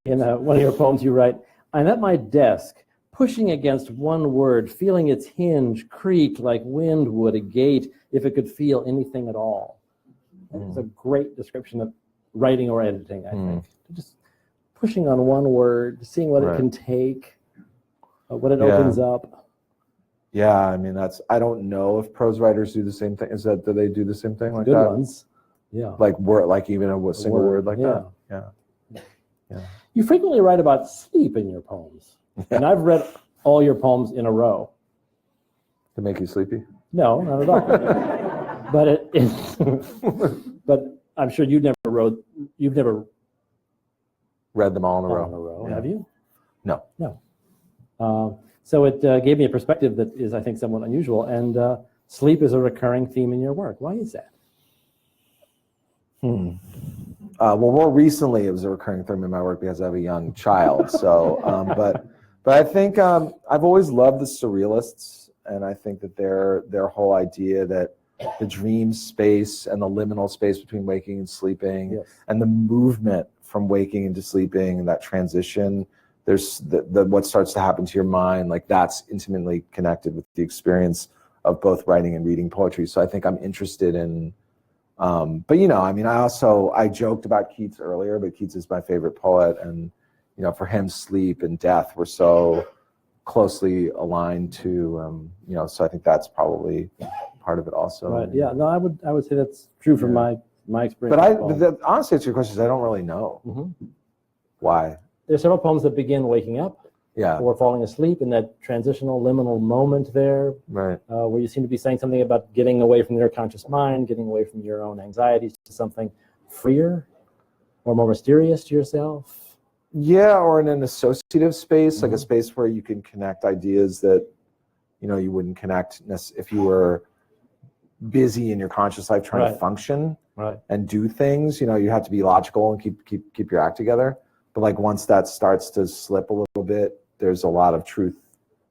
In one of your poems, you write, "I'm at my desk, pushing against one word, feeling its hinge creak like wind would a gate if it could feel anything at all." It's a great description of writing or editing, I think. Just pushing on one word, seeing what it can take, what it opens up. Yeah, I mean, I don't know if prose writers do the same thing. Do they do the same thing like Good that? ones. Yeah. Like even a single word like that? Yeah. You frequently write about sleep in your poems. And I've read all your poems in a row. To make you sleepy? No, not at all. But I'm sure you've never Read them all in a all row. in a row, Yeah. have you? No. No. So it gave me a perspective that is, I think, somewhat unusual. And sleep is a recurring theme in your work. Why is that? Well, more recently, it was a recurring theme in my work because I have a young child. So, but I think I've always loved the surrealists, and I think that their whole idea that the dream space and the liminal space between waking and sleeping, Yes. and the movement from waking into sleeping, and that transition. There's the what starts to happen to your mind, like that's intimately connected with the experience of both writing and reading poetry. So I think I'm interested in. But I mean, I joked about Keats earlier, but Keats is my favorite poet, and for him, sleep and death were so closely aligned to, so I think that's probably part of it also. Right. Yeah. No, I would say that's true from my experience. But the honest answer to your question is I don't really know why. There's several poems that begin waking up Yeah. or falling asleep in that transitional liminal moment there, Right. where you seem to be saying something about getting away from your conscious mind, getting away from your own anxieties to something freer or more mysterious to yourself. Yeah, or in an associative space, like a space where you can connect ideas that you wouldn't connect if you were busy in your conscious life trying to function and do things. You have to be logical and keep your act together. But like once that starts to slip a little bit, there's a lot of truth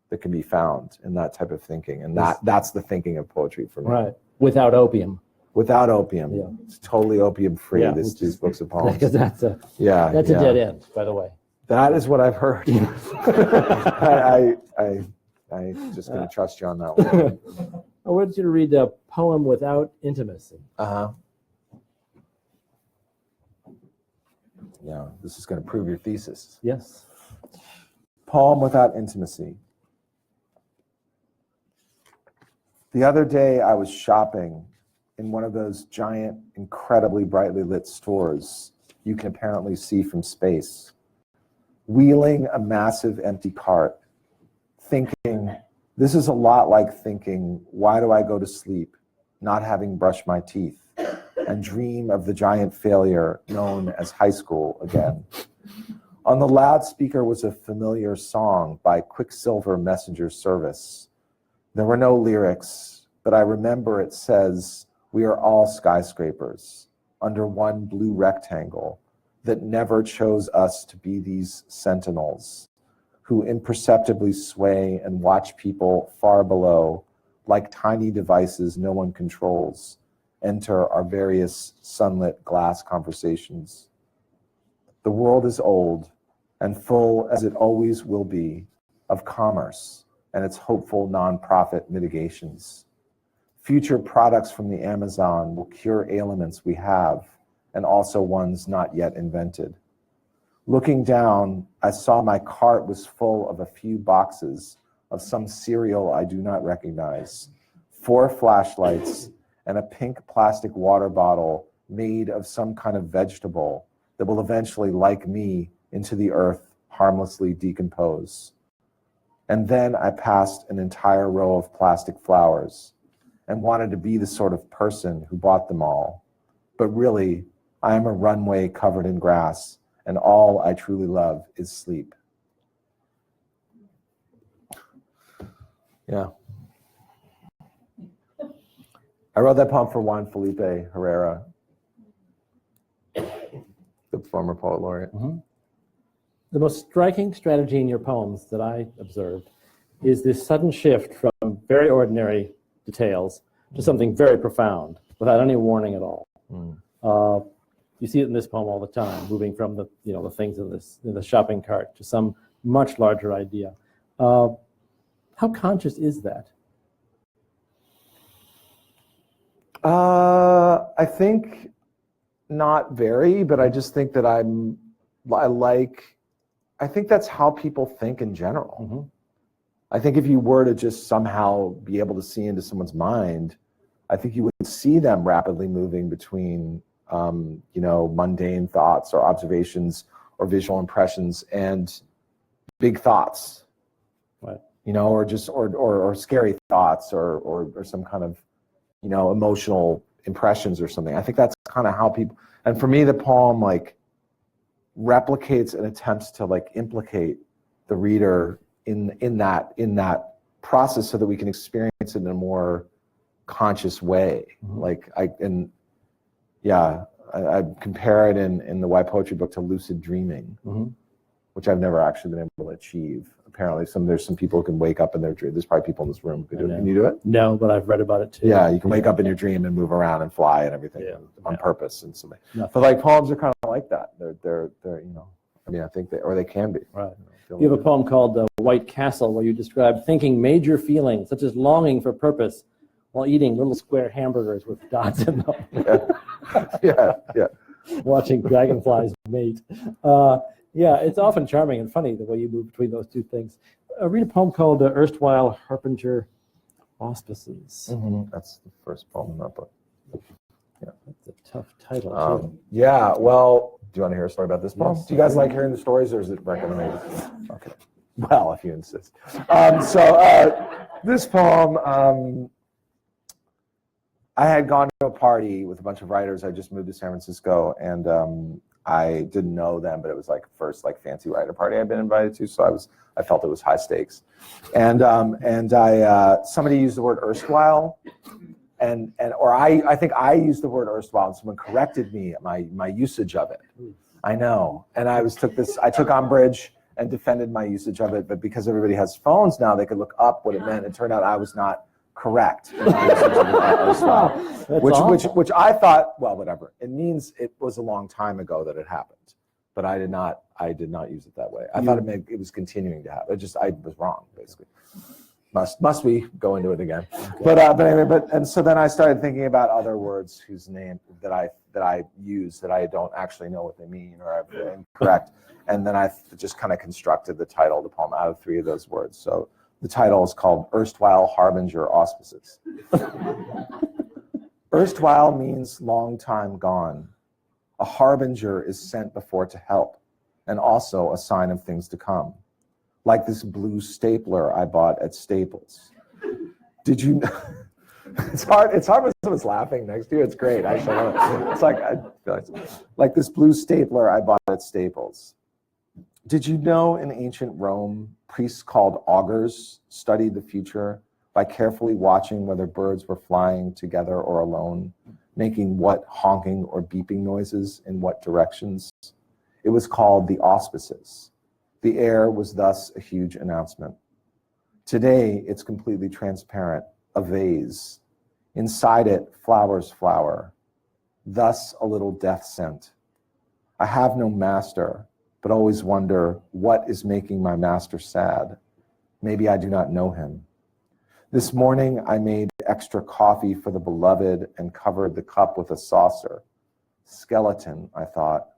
that can be found in that type of thinking, and that's the thinking of poetry for me. Right. Without opium. Without opium. Yeah. It's totally opium free. Yeah, These books of poems. Because that's a dead end, by the way. That is what I've heard. I just going to trust you on that one. I wanted you to read a poem without intimacy. Yeah, this is going to prove your thesis. Yes. Poem without intimacy. The other day I was shopping in one of those giant, incredibly brightly lit stores you can apparently see from space, wheeling a massive empty cart, thinking, this is a lot like thinking, why do I go to sleep, not having brushed my teeth, and dream of the giant failure known as high school again. On the loudspeaker was a familiar song by Quicksilver Messenger Service. There were no lyrics, but I remember it says, we are all skyscrapers under one blue rectangle that never chose us to be these sentinels who imperceptibly sway and watch people far below like tiny devices no one controls enter our various sunlit glass conversations. The world is old and full, as it always will be, of commerce and its hopeful nonprofit mitigations. Future products from the Amazon will cure ailments we have and also ones not yet invented. Looking down, I saw my cart was full of a few boxes of some cereal I do not recognize, 4 flashlights, and a pink plastic water bottle made of some kind of vegetable that will eventually, like me, into the earth harmlessly decompose. And then I passed an entire row of plastic flowers and wanted to be the sort of person who bought them all. But really, I am a runway covered in grass, and all I truly love is sleep. Yeah. I wrote that poem for Juan Felipe Herrera, the former poet laureate. The most striking strategy in your poems that I observed is this sudden shift from very ordinary details to something very profound without any warning at all. You see it in this poem all the time, moving from the things in the shopping cart to some much larger idea. How conscious is that? I think not very, but I just think that I think that's how people think in general. Mm-hmm. I think if you were to just somehow be able to see into someone's mind, I think you would see them rapidly moving between, mundane thoughts or observations or visual impressions and big thoughts, right? Or just or scary thoughts or some kind of, emotional impressions or something. I think that's kind of how people. And for me, the poem replicates and attempts to implicate the reader in that process so that we can experience it in a more conscious way. Mm-hmm. I compare it in the Why Poetry book to lucid dreaming, mm-hmm. which I've never actually been able to achieve. Apparently, there's some people who can wake up in their dream. There's probably people in this room who can do it. Can you do it? No, but I've read about it too. Yeah, you can wake up in your dream and move around and fly and everything on purpose and something. But poems are kind of like that. They're I think they can be. Right. You have a poem called White Castle where you describe thinking major feelings such as longing for purpose while eating little square hamburgers with dots in them. Yeah. Watching dragonflies mate. It's often charming and funny the way you move between those two things. Read a poem called Erstwhile Harbinger Auspices. Mm-hmm. That's the first poem in that book. Yeah. That's a tough title. Well, do you want to hear a story about this poem? Yes. Do you guys like hearing the stories, or is it recommended? Okay. Well, if you insist. This poem, I had gone to a party with a bunch of writers. I just moved to San Francisco, and I didn't know them, but it was first fancy writer party I'd been invited to, so I felt it was high stakes. And somebody used the word erstwhile, or I think I used the word erstwhile, and someone corrected me at my usage of it. I know, and I took umbrage and defended my usage of it, but because everybody has phones now, they could look up what it meant. It turned out I was not correct in my usage of erstwhile, which I thought, well, whatever. It means it was a long time ago that it happened, but I did not use it that way. I thought it was continuing to happen. I was wrong, basically. Must we go into it again? Okay. But so then I started thinking about other words whose name that I use that I don't actually know what they mean or are incorrect, and then I just kind of constructed the title of the poem out of 3 of those words. So the title is called Erstwhile Harbinger Auspices. Erstwhile means long time gone. A harbinger is sent before to help, and also a sign of things to come. Like this blue stapler I bought at Staples. Did you know? It's hard when someone's laughing next to you. It's great. Actually, it's like this blue stapler I bought at Staples. Did you know in ancient Rome, priests called augurs studied the future by carefully watching whether birds were flying together or alone, making what honking or beeping noises in what directions? It was called the auspices. The air was thus a huge announcement. Today, it's completely transparent, a vase. Inside it, flowers flower. Thus, a little death scent. I have no master, but always wonder what is making my master sad. Maybe I do not know him. This morning, I made extra coffee for the beloved and covered the cup with a saucer. Skeleton, I thought,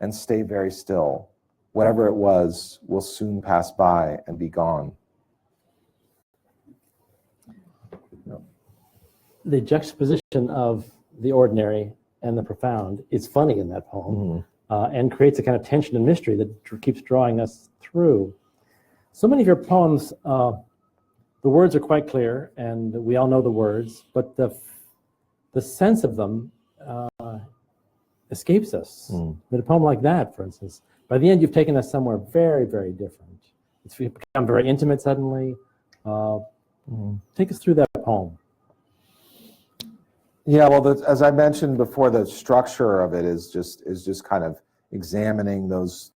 and stay very still. Whatever it was will soon pass by and be gone. The juxtaposition of the ordinary and the profound is funny in that poem, and creates a kind of tension and mystery that keeps drawing us through. So many of your poems, the words are quite clear, and we all know the words, but the sense of them escapes us. But a poem like that, for instance, by the end, you've taken us somewhere very, very different. It's become very intimate suddenly. Take us through that poem. Yeah, well, as I mentioned before, the structure of it is just kind of examining those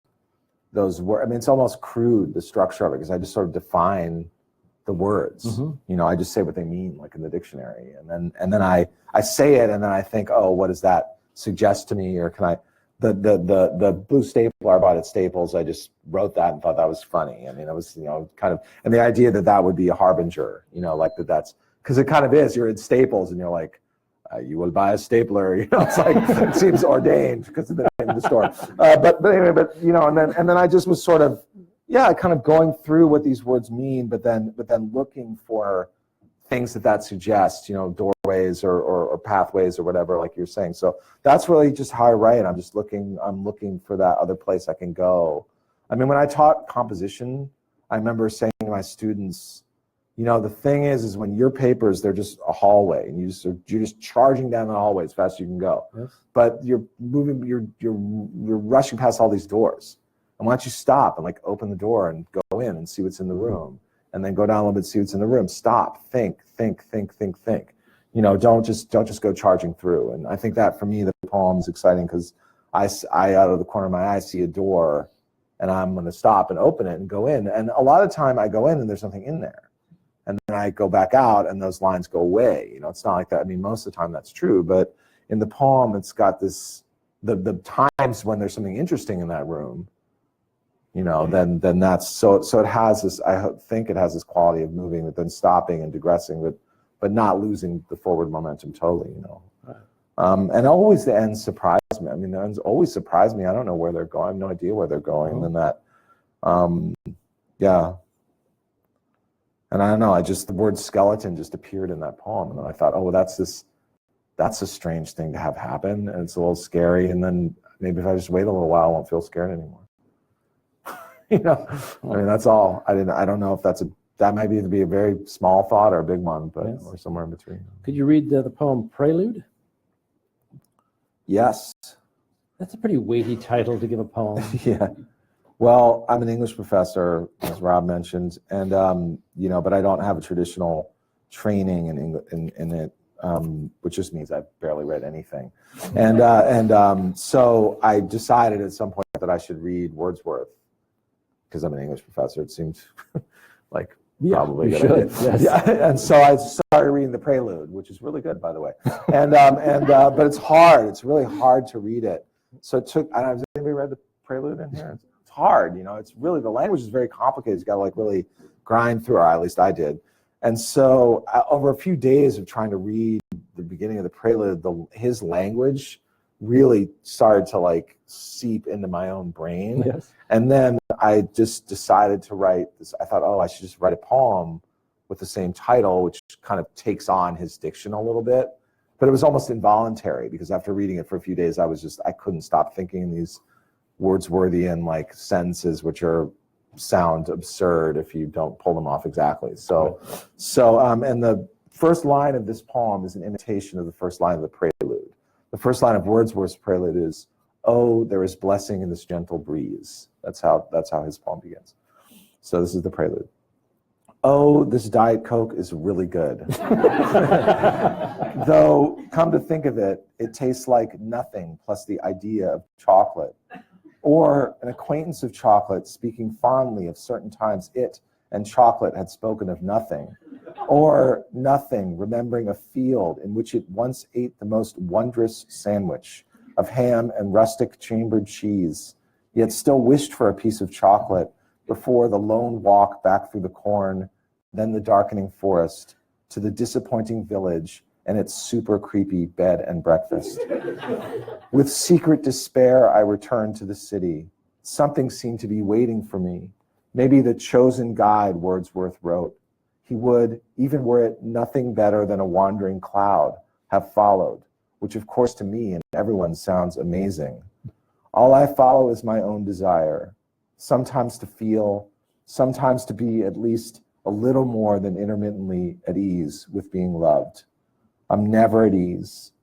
those words. I mean, it's almost crude, the structure of it, because I just sort of define the words. You know, I just say what they mean, like in the dictionary, and then I say it, and then I think, oh, what does that suggest to me, or can I? The blue stapler I bought at Staples, I just wrote that and thought that was funny. I mean, it was, you know, kind of, and the idea that that would be a harbinger, you know, like that's because it kind of is. You're at Staples and you're like, you will buy a stapler, you know. It's like it seems ordained because of the name of the store. But anyway, but you know, and then I just was sort of, yeah, kind of going through what these words mean, but then looking for things that suggests, you know, doorways or pathways or whatever, like you're saying. So that's really just how I write. I'm looking for that other place I can go. I mean, when I taught composition, I remember saying to my students, you know, the thing is when your papers, they're just a hallway, and you're just charging down the hallway as fast as you can go. Yes. But you're rushing past all these doors. And why don't you stop and like open the door and go in and see what's in the room? And then go down a little bit, see what's in the room. Stop, think. You know, don't just go charging through. And I think that for me, the poem is exciting because I out of the corner of my eye see a door, and I'm going to stop and open it and go in. And a lot of time I go in and there's nothing in there, and then I go back out and those lines go away. You know, it's not like that. I mean, most of the time that's true, but in the poem, it's got this the times when there's something interesting in that room. You know, then that's so it has this. I think it has this quality of moving, but then stopping and digressing, but not losing the forward momentum totally. You know, and always the ends surprise me. I mean, the ends always surprise me. I don't know where they're going. I have no idea where they're going. And then that, yeah. And I don't know. The word skeleton just appeared in that poem, and then I thought, oh, well, that's a strange thing to have happen, and it's a little scary. And then maybe if I just wait a little while, I won't feel scared anymore. You know, I mean, that's all. I don't know if that might be a very small thought or a big one, but yes. Or somewhere in between. Could you read the poem Prelude? Yes. That's a pretty weighty title to give a poem. Yeah. Well, I'm an English professor, as Rob mentioned, and you know, but I don't have a traditional training in it, which just means I've barely read anything, and so I decided at some point that I should read Wordsworth. Because I'm an English professor, it seemed like probably a good idea. Yes. Yeah, and so I started reading the Prelude, which is really good, by the way. And but it's hard. It's really hard to read it. So it took. I don't know, has anybody read the Prelude in here? It's hard. You know, it's really, the language is very complicated. You got to like really grind through, or at least I did. And so over a few days of trying to read the beginning of the Prelude, his language really started to like seep into my own brain. Yes. And then I just decided to write this. I thought, oh, I should just write a poem with the same title, which kind of takes on his diction a little bit. But it was almost involuntary because after reading it for a few days, I couldn't stop thinking in these Wordsworthian like sentences, which sound absurd if you don't pull them off exactly. So and the first line of this poem is an imitation of the first line of the Prelude. The first line of Wordsworth's Prelude is, "Oh, there is blessing in this gentle breeze." That's how his poem begins. So this is the Prelude. "Oh, this Diet Coke is really good. Though, come to think of it, it tastes like nothing plus the idea of chocolate. Or an acquaintance of chocolate speaking fondly of certain times it and chocolate had spoken of nothing. Or nothing, remembering a field in which it once ate the most wondrous sandwich of ham and rustic chambered cheese, yet still wished for a piece of chocolate before the lone walk back through the corn, then the darkening forest, to the disappointing village and its super creepy bed and breakfast. With secret despair, I returned to the city. Something seemed to be waiting for me. Maybe the chosen guide Wordsworth wrote. He would, even were it nothing better than a wandering cloud, have followed, which of course to me and everyone sounds amazing. All I follow is my own desire, sometimes to feel, sometimes to be at least a little more than intermittently at ease with being loved. I'm never at ease,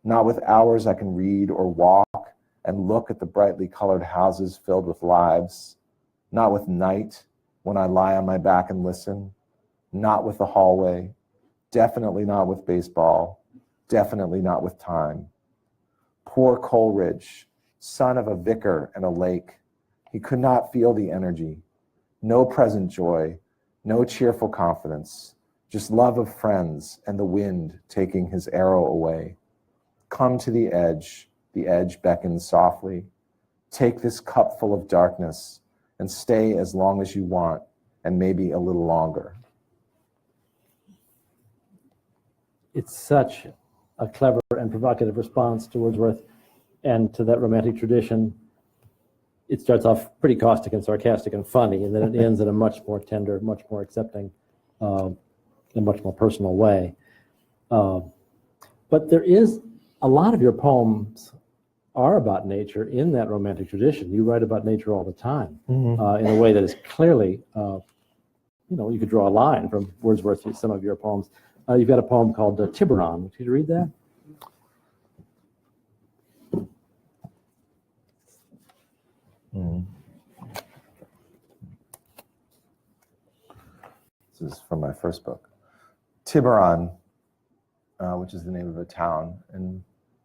not with hours I can read or walk and look at the brightly colored houses filled with lives, not with night when I lie on my back and listen, not with the hallway, definitely not with baseball, definitely not with time. Poor Coleridge, son of a vicar and a lake, He could not feel the energy, no present joy, no cheerful confidence, just love of friends and the wind taking his arrow away. Come to the edge beckons softly. Take this cup full of darkness and stay as long as you want, and maybe a little longer. It's such a clever and provocative response to Wordsworth and to that romantic tradition. It starts off pretty caustic and sarcastic and funny, and then it ends in a much more tender, much more accepting, and much more personal way. But there is a lot of your poems are about nature in that romantic tradition. You write about nature all the time, in a way that is clearly, you could draw a line from Wordsworth to some of your poems. You've got a poem called Tiburon. Could you read that? This is from my first book. Tiburon, which is the name of a town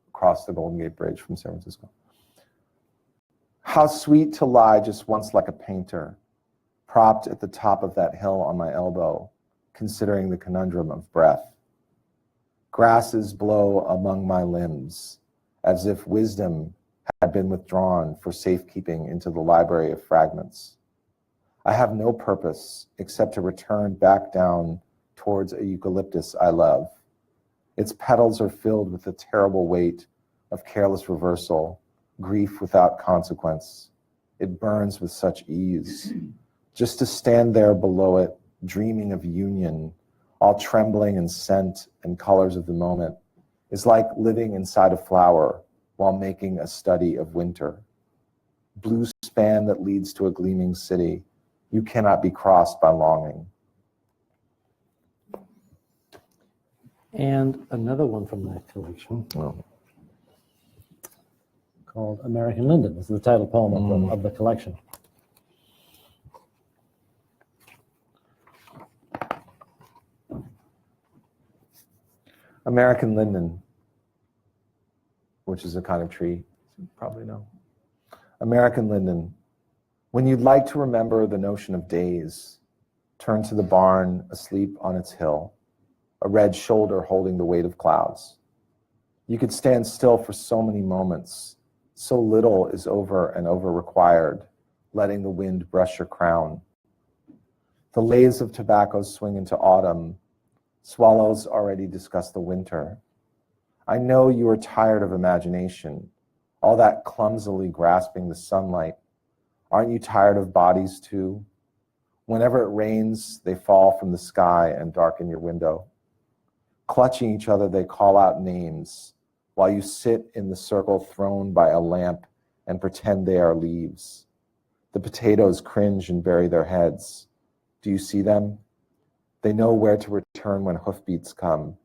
across the Golden Gate Bridge from San Francisco. How sweet to lie just once like a painter, propped at the top of that hill on my elbow, considering the conundrum of breath. Grasses blow among my limbs, as if wisdom had been withdrawn for safekeeping into the library of fragments. I have no purpose except to return back down towards a eucalyptus I love. Its petals are filled with the terrible weight of careless reversal, grief without consequence. It burns with such ease. Just to stand there below it, dreaming of union, all trembling in scent and colors of the moment, is like living inside a flower while making a study of winter. Blue span that leads to a gleaming city, you cannot be crossed by longing. And another one from that collection called American Linden. This is the title poem of the collection. American linden, which is a kind of tree, you probably know. American linden, when you'd like to remember the notion of days, turn to the barn asleep on its hill, a red shoulder holding the weight of clouds. You could stand still for so many moments. So little is over and over required, letting the wind brush your crown. The lathes of tobacco swing into autumn. Swallows already discuss the winter. I know you are tired of imagination, all that clumsily grasping the sunlight. Aren't you tired of bodies too? Whenever it rains, they fall from the sky and darken your window. Clutching each other, they call out names while you sit in the circle thrown by a lamp and pretend they are leaves. The potatoes cringe and bury their heads. Do you see them? They know where to return when hoofbeats come.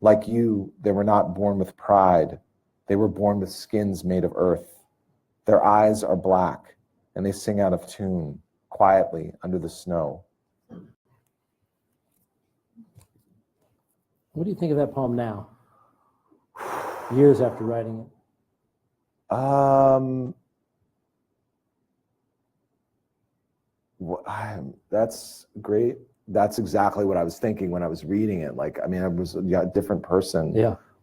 Like you, they were not born with pride. They were born with skins made of earth. Their eyes are black, and they sing out of tune, quietly under the snow. What do you think of that poem now, years after writing it? That's great. That's exactly what I was thinking when I was reading it. Like, I mean, I was a different person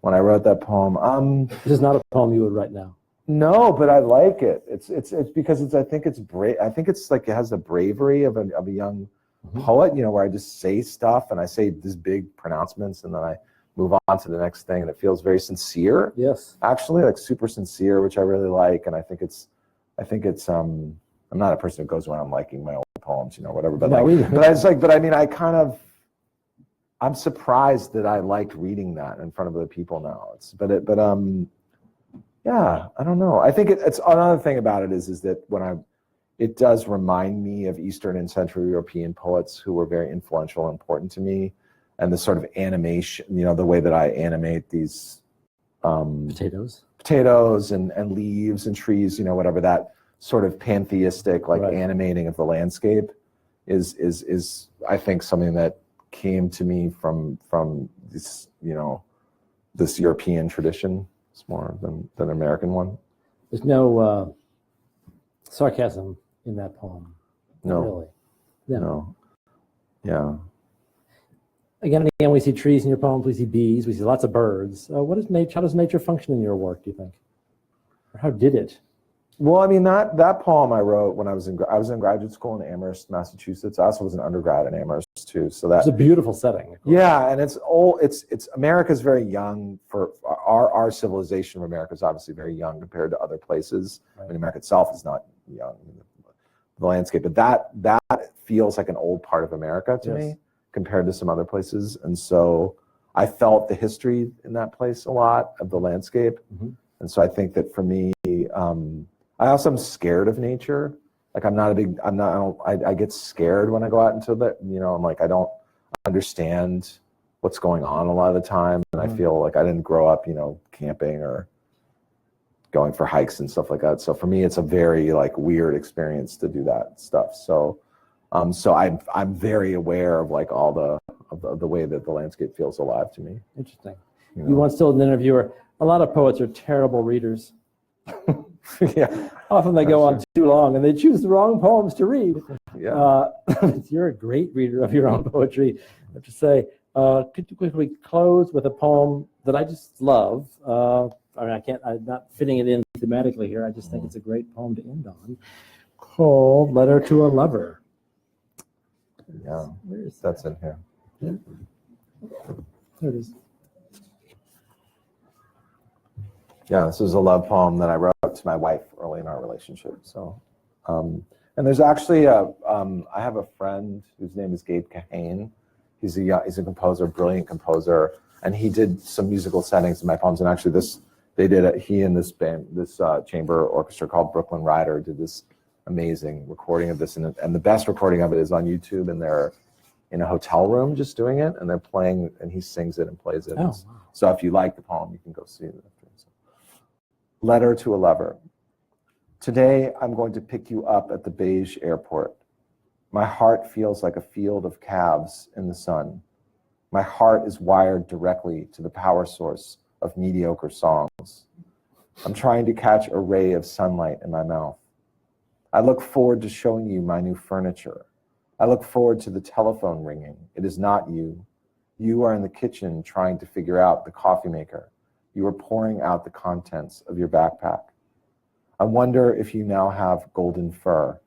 when I wrote that poem. This is not a poem you would write now. No, but I like it. It's because I think it's brave. I think it's like it has the bravery of a young poet, where I just say stuff and I say these big pronouncements and then I move on to the next thing, and it feels very sincere. Yes. Actually, like super sincere, which I really like. And I think it's I'm not a person who goes around liking my own poems, whatever. But I'm surprised that I liked reading that in front of other people now. Yeah, I don't know. I think it's another thing about it is that it does remind me of Eastern and Central European poets who were very influential and important to me, and the sort of animation, the way that I animate these potatoes and leaves and trees, whatever, that sort of pantheistic animating of the landscape is I think something that came to me from this this European tradition. It's more than an American one. There's no sarcasm in that poem. No. Really. Yeah. No. Yeah. Again and again, we see trees in your poems, we see bees, we see lots of birds. How does nature function in your work, do you think? Or how did it? Well, I mean, that poem I wrote when I was in graduate school in Amherst, Massachusetts. I also was an undergrad in Amherst too. So It's a beautiful setting. yeah, and it's America's very young for our civilization of America is obviously very young compared to other places. Right. I mean, America itself is not young, the landscape, but that feels like an old part of America to me compared to some other places. And so I felt the history in that place a lot of the landscape. Mm-hmm. And so I think that for me, I also am scared of nature. Like I get scared when I go out into the, I'm like, I don't understand what's going on a lot of the time. And I feel like I didn't grow up, camping or going for hikes and stuff like that. So for me, it's a very like weird experience to do that stuff. So, I'm very aware of like all the way that the landscape feels alive to me. Interesting. You once told an interviewer, a lot of poets are terrible readers. Yeah. Often they go on too long and they choose the wrong poems to read. Yeah. You're a great reader of your own poetry, I have to say. Could you quickly close with a poem that I just love? I'm not fitting it in thematically here. I just think it's a great poem to end on, called Letter to a Lover. Yeah. Where is That's in here. that? There it is. Yeah, this is a love poem that I wrote to my wife early in our relationship. So, and there's actually I have a friend whose name is Gabe Kahane. He's a composer, brilliant composer, and he did some musical settings in my poems. And actually, he and this band, this chamber orchestra called Brooklyn Rider, did this amazing recording of this, and the best recording of it is on YouTube, and they're in a hotel room just doing it, and they're playing, and he sings it and plays it. Oh, wow. So if you like the poem, you can go see it. Letter to a Lover. Today, I'm going to pick you up at the beige airport. My heart feels like a field of calves in the sun. My heart is wired directly to the power source of mediocre songs. I'm trying to catch a ray of sunlight in my mouth. I look forward to showing you my new furniture. I look forward to the telephone ringing. It is not you. You are in the kitchen trying to figure out the coffee maker. You are pouring out the contents of your backpack. I wonder if you now have golden fur.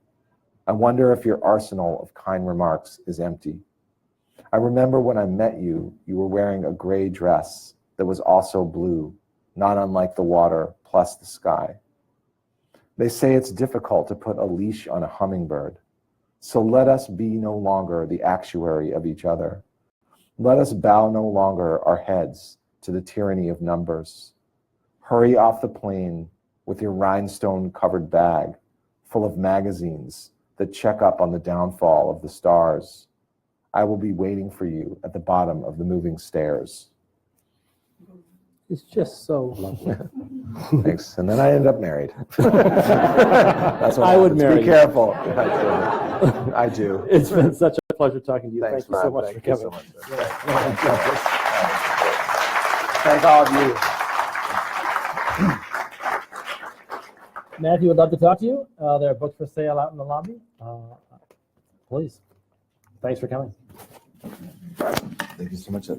I wonder if your arsenal of kind remarks is empty. I remember when I met you, you were wearing a gray dress that was also blue, not unlike the water plus the sky. They say it's difficult to put a leash on a hummingbird. So let us be no longer the actuary of each other. Let us bow no longer our heads to the tyranny of numbers. Hurry off the plane with your rhinestone-covered bag full of magazines that check up on the downfall of the stars. I will be waiting for you at the bottom of the moving stairs. It's just so lovely. Thanks. And then I ended up married. That's what I would happens. marry Be you. careful. I do. It's been such a pleasure talking to you. Thanks, Thank you so Matt. much for Thank you coming. so much. Thank all of you. Matthew would love to talk to you. There are books for sale out in the lobby. Please. Thanks for coming. Thank you so much.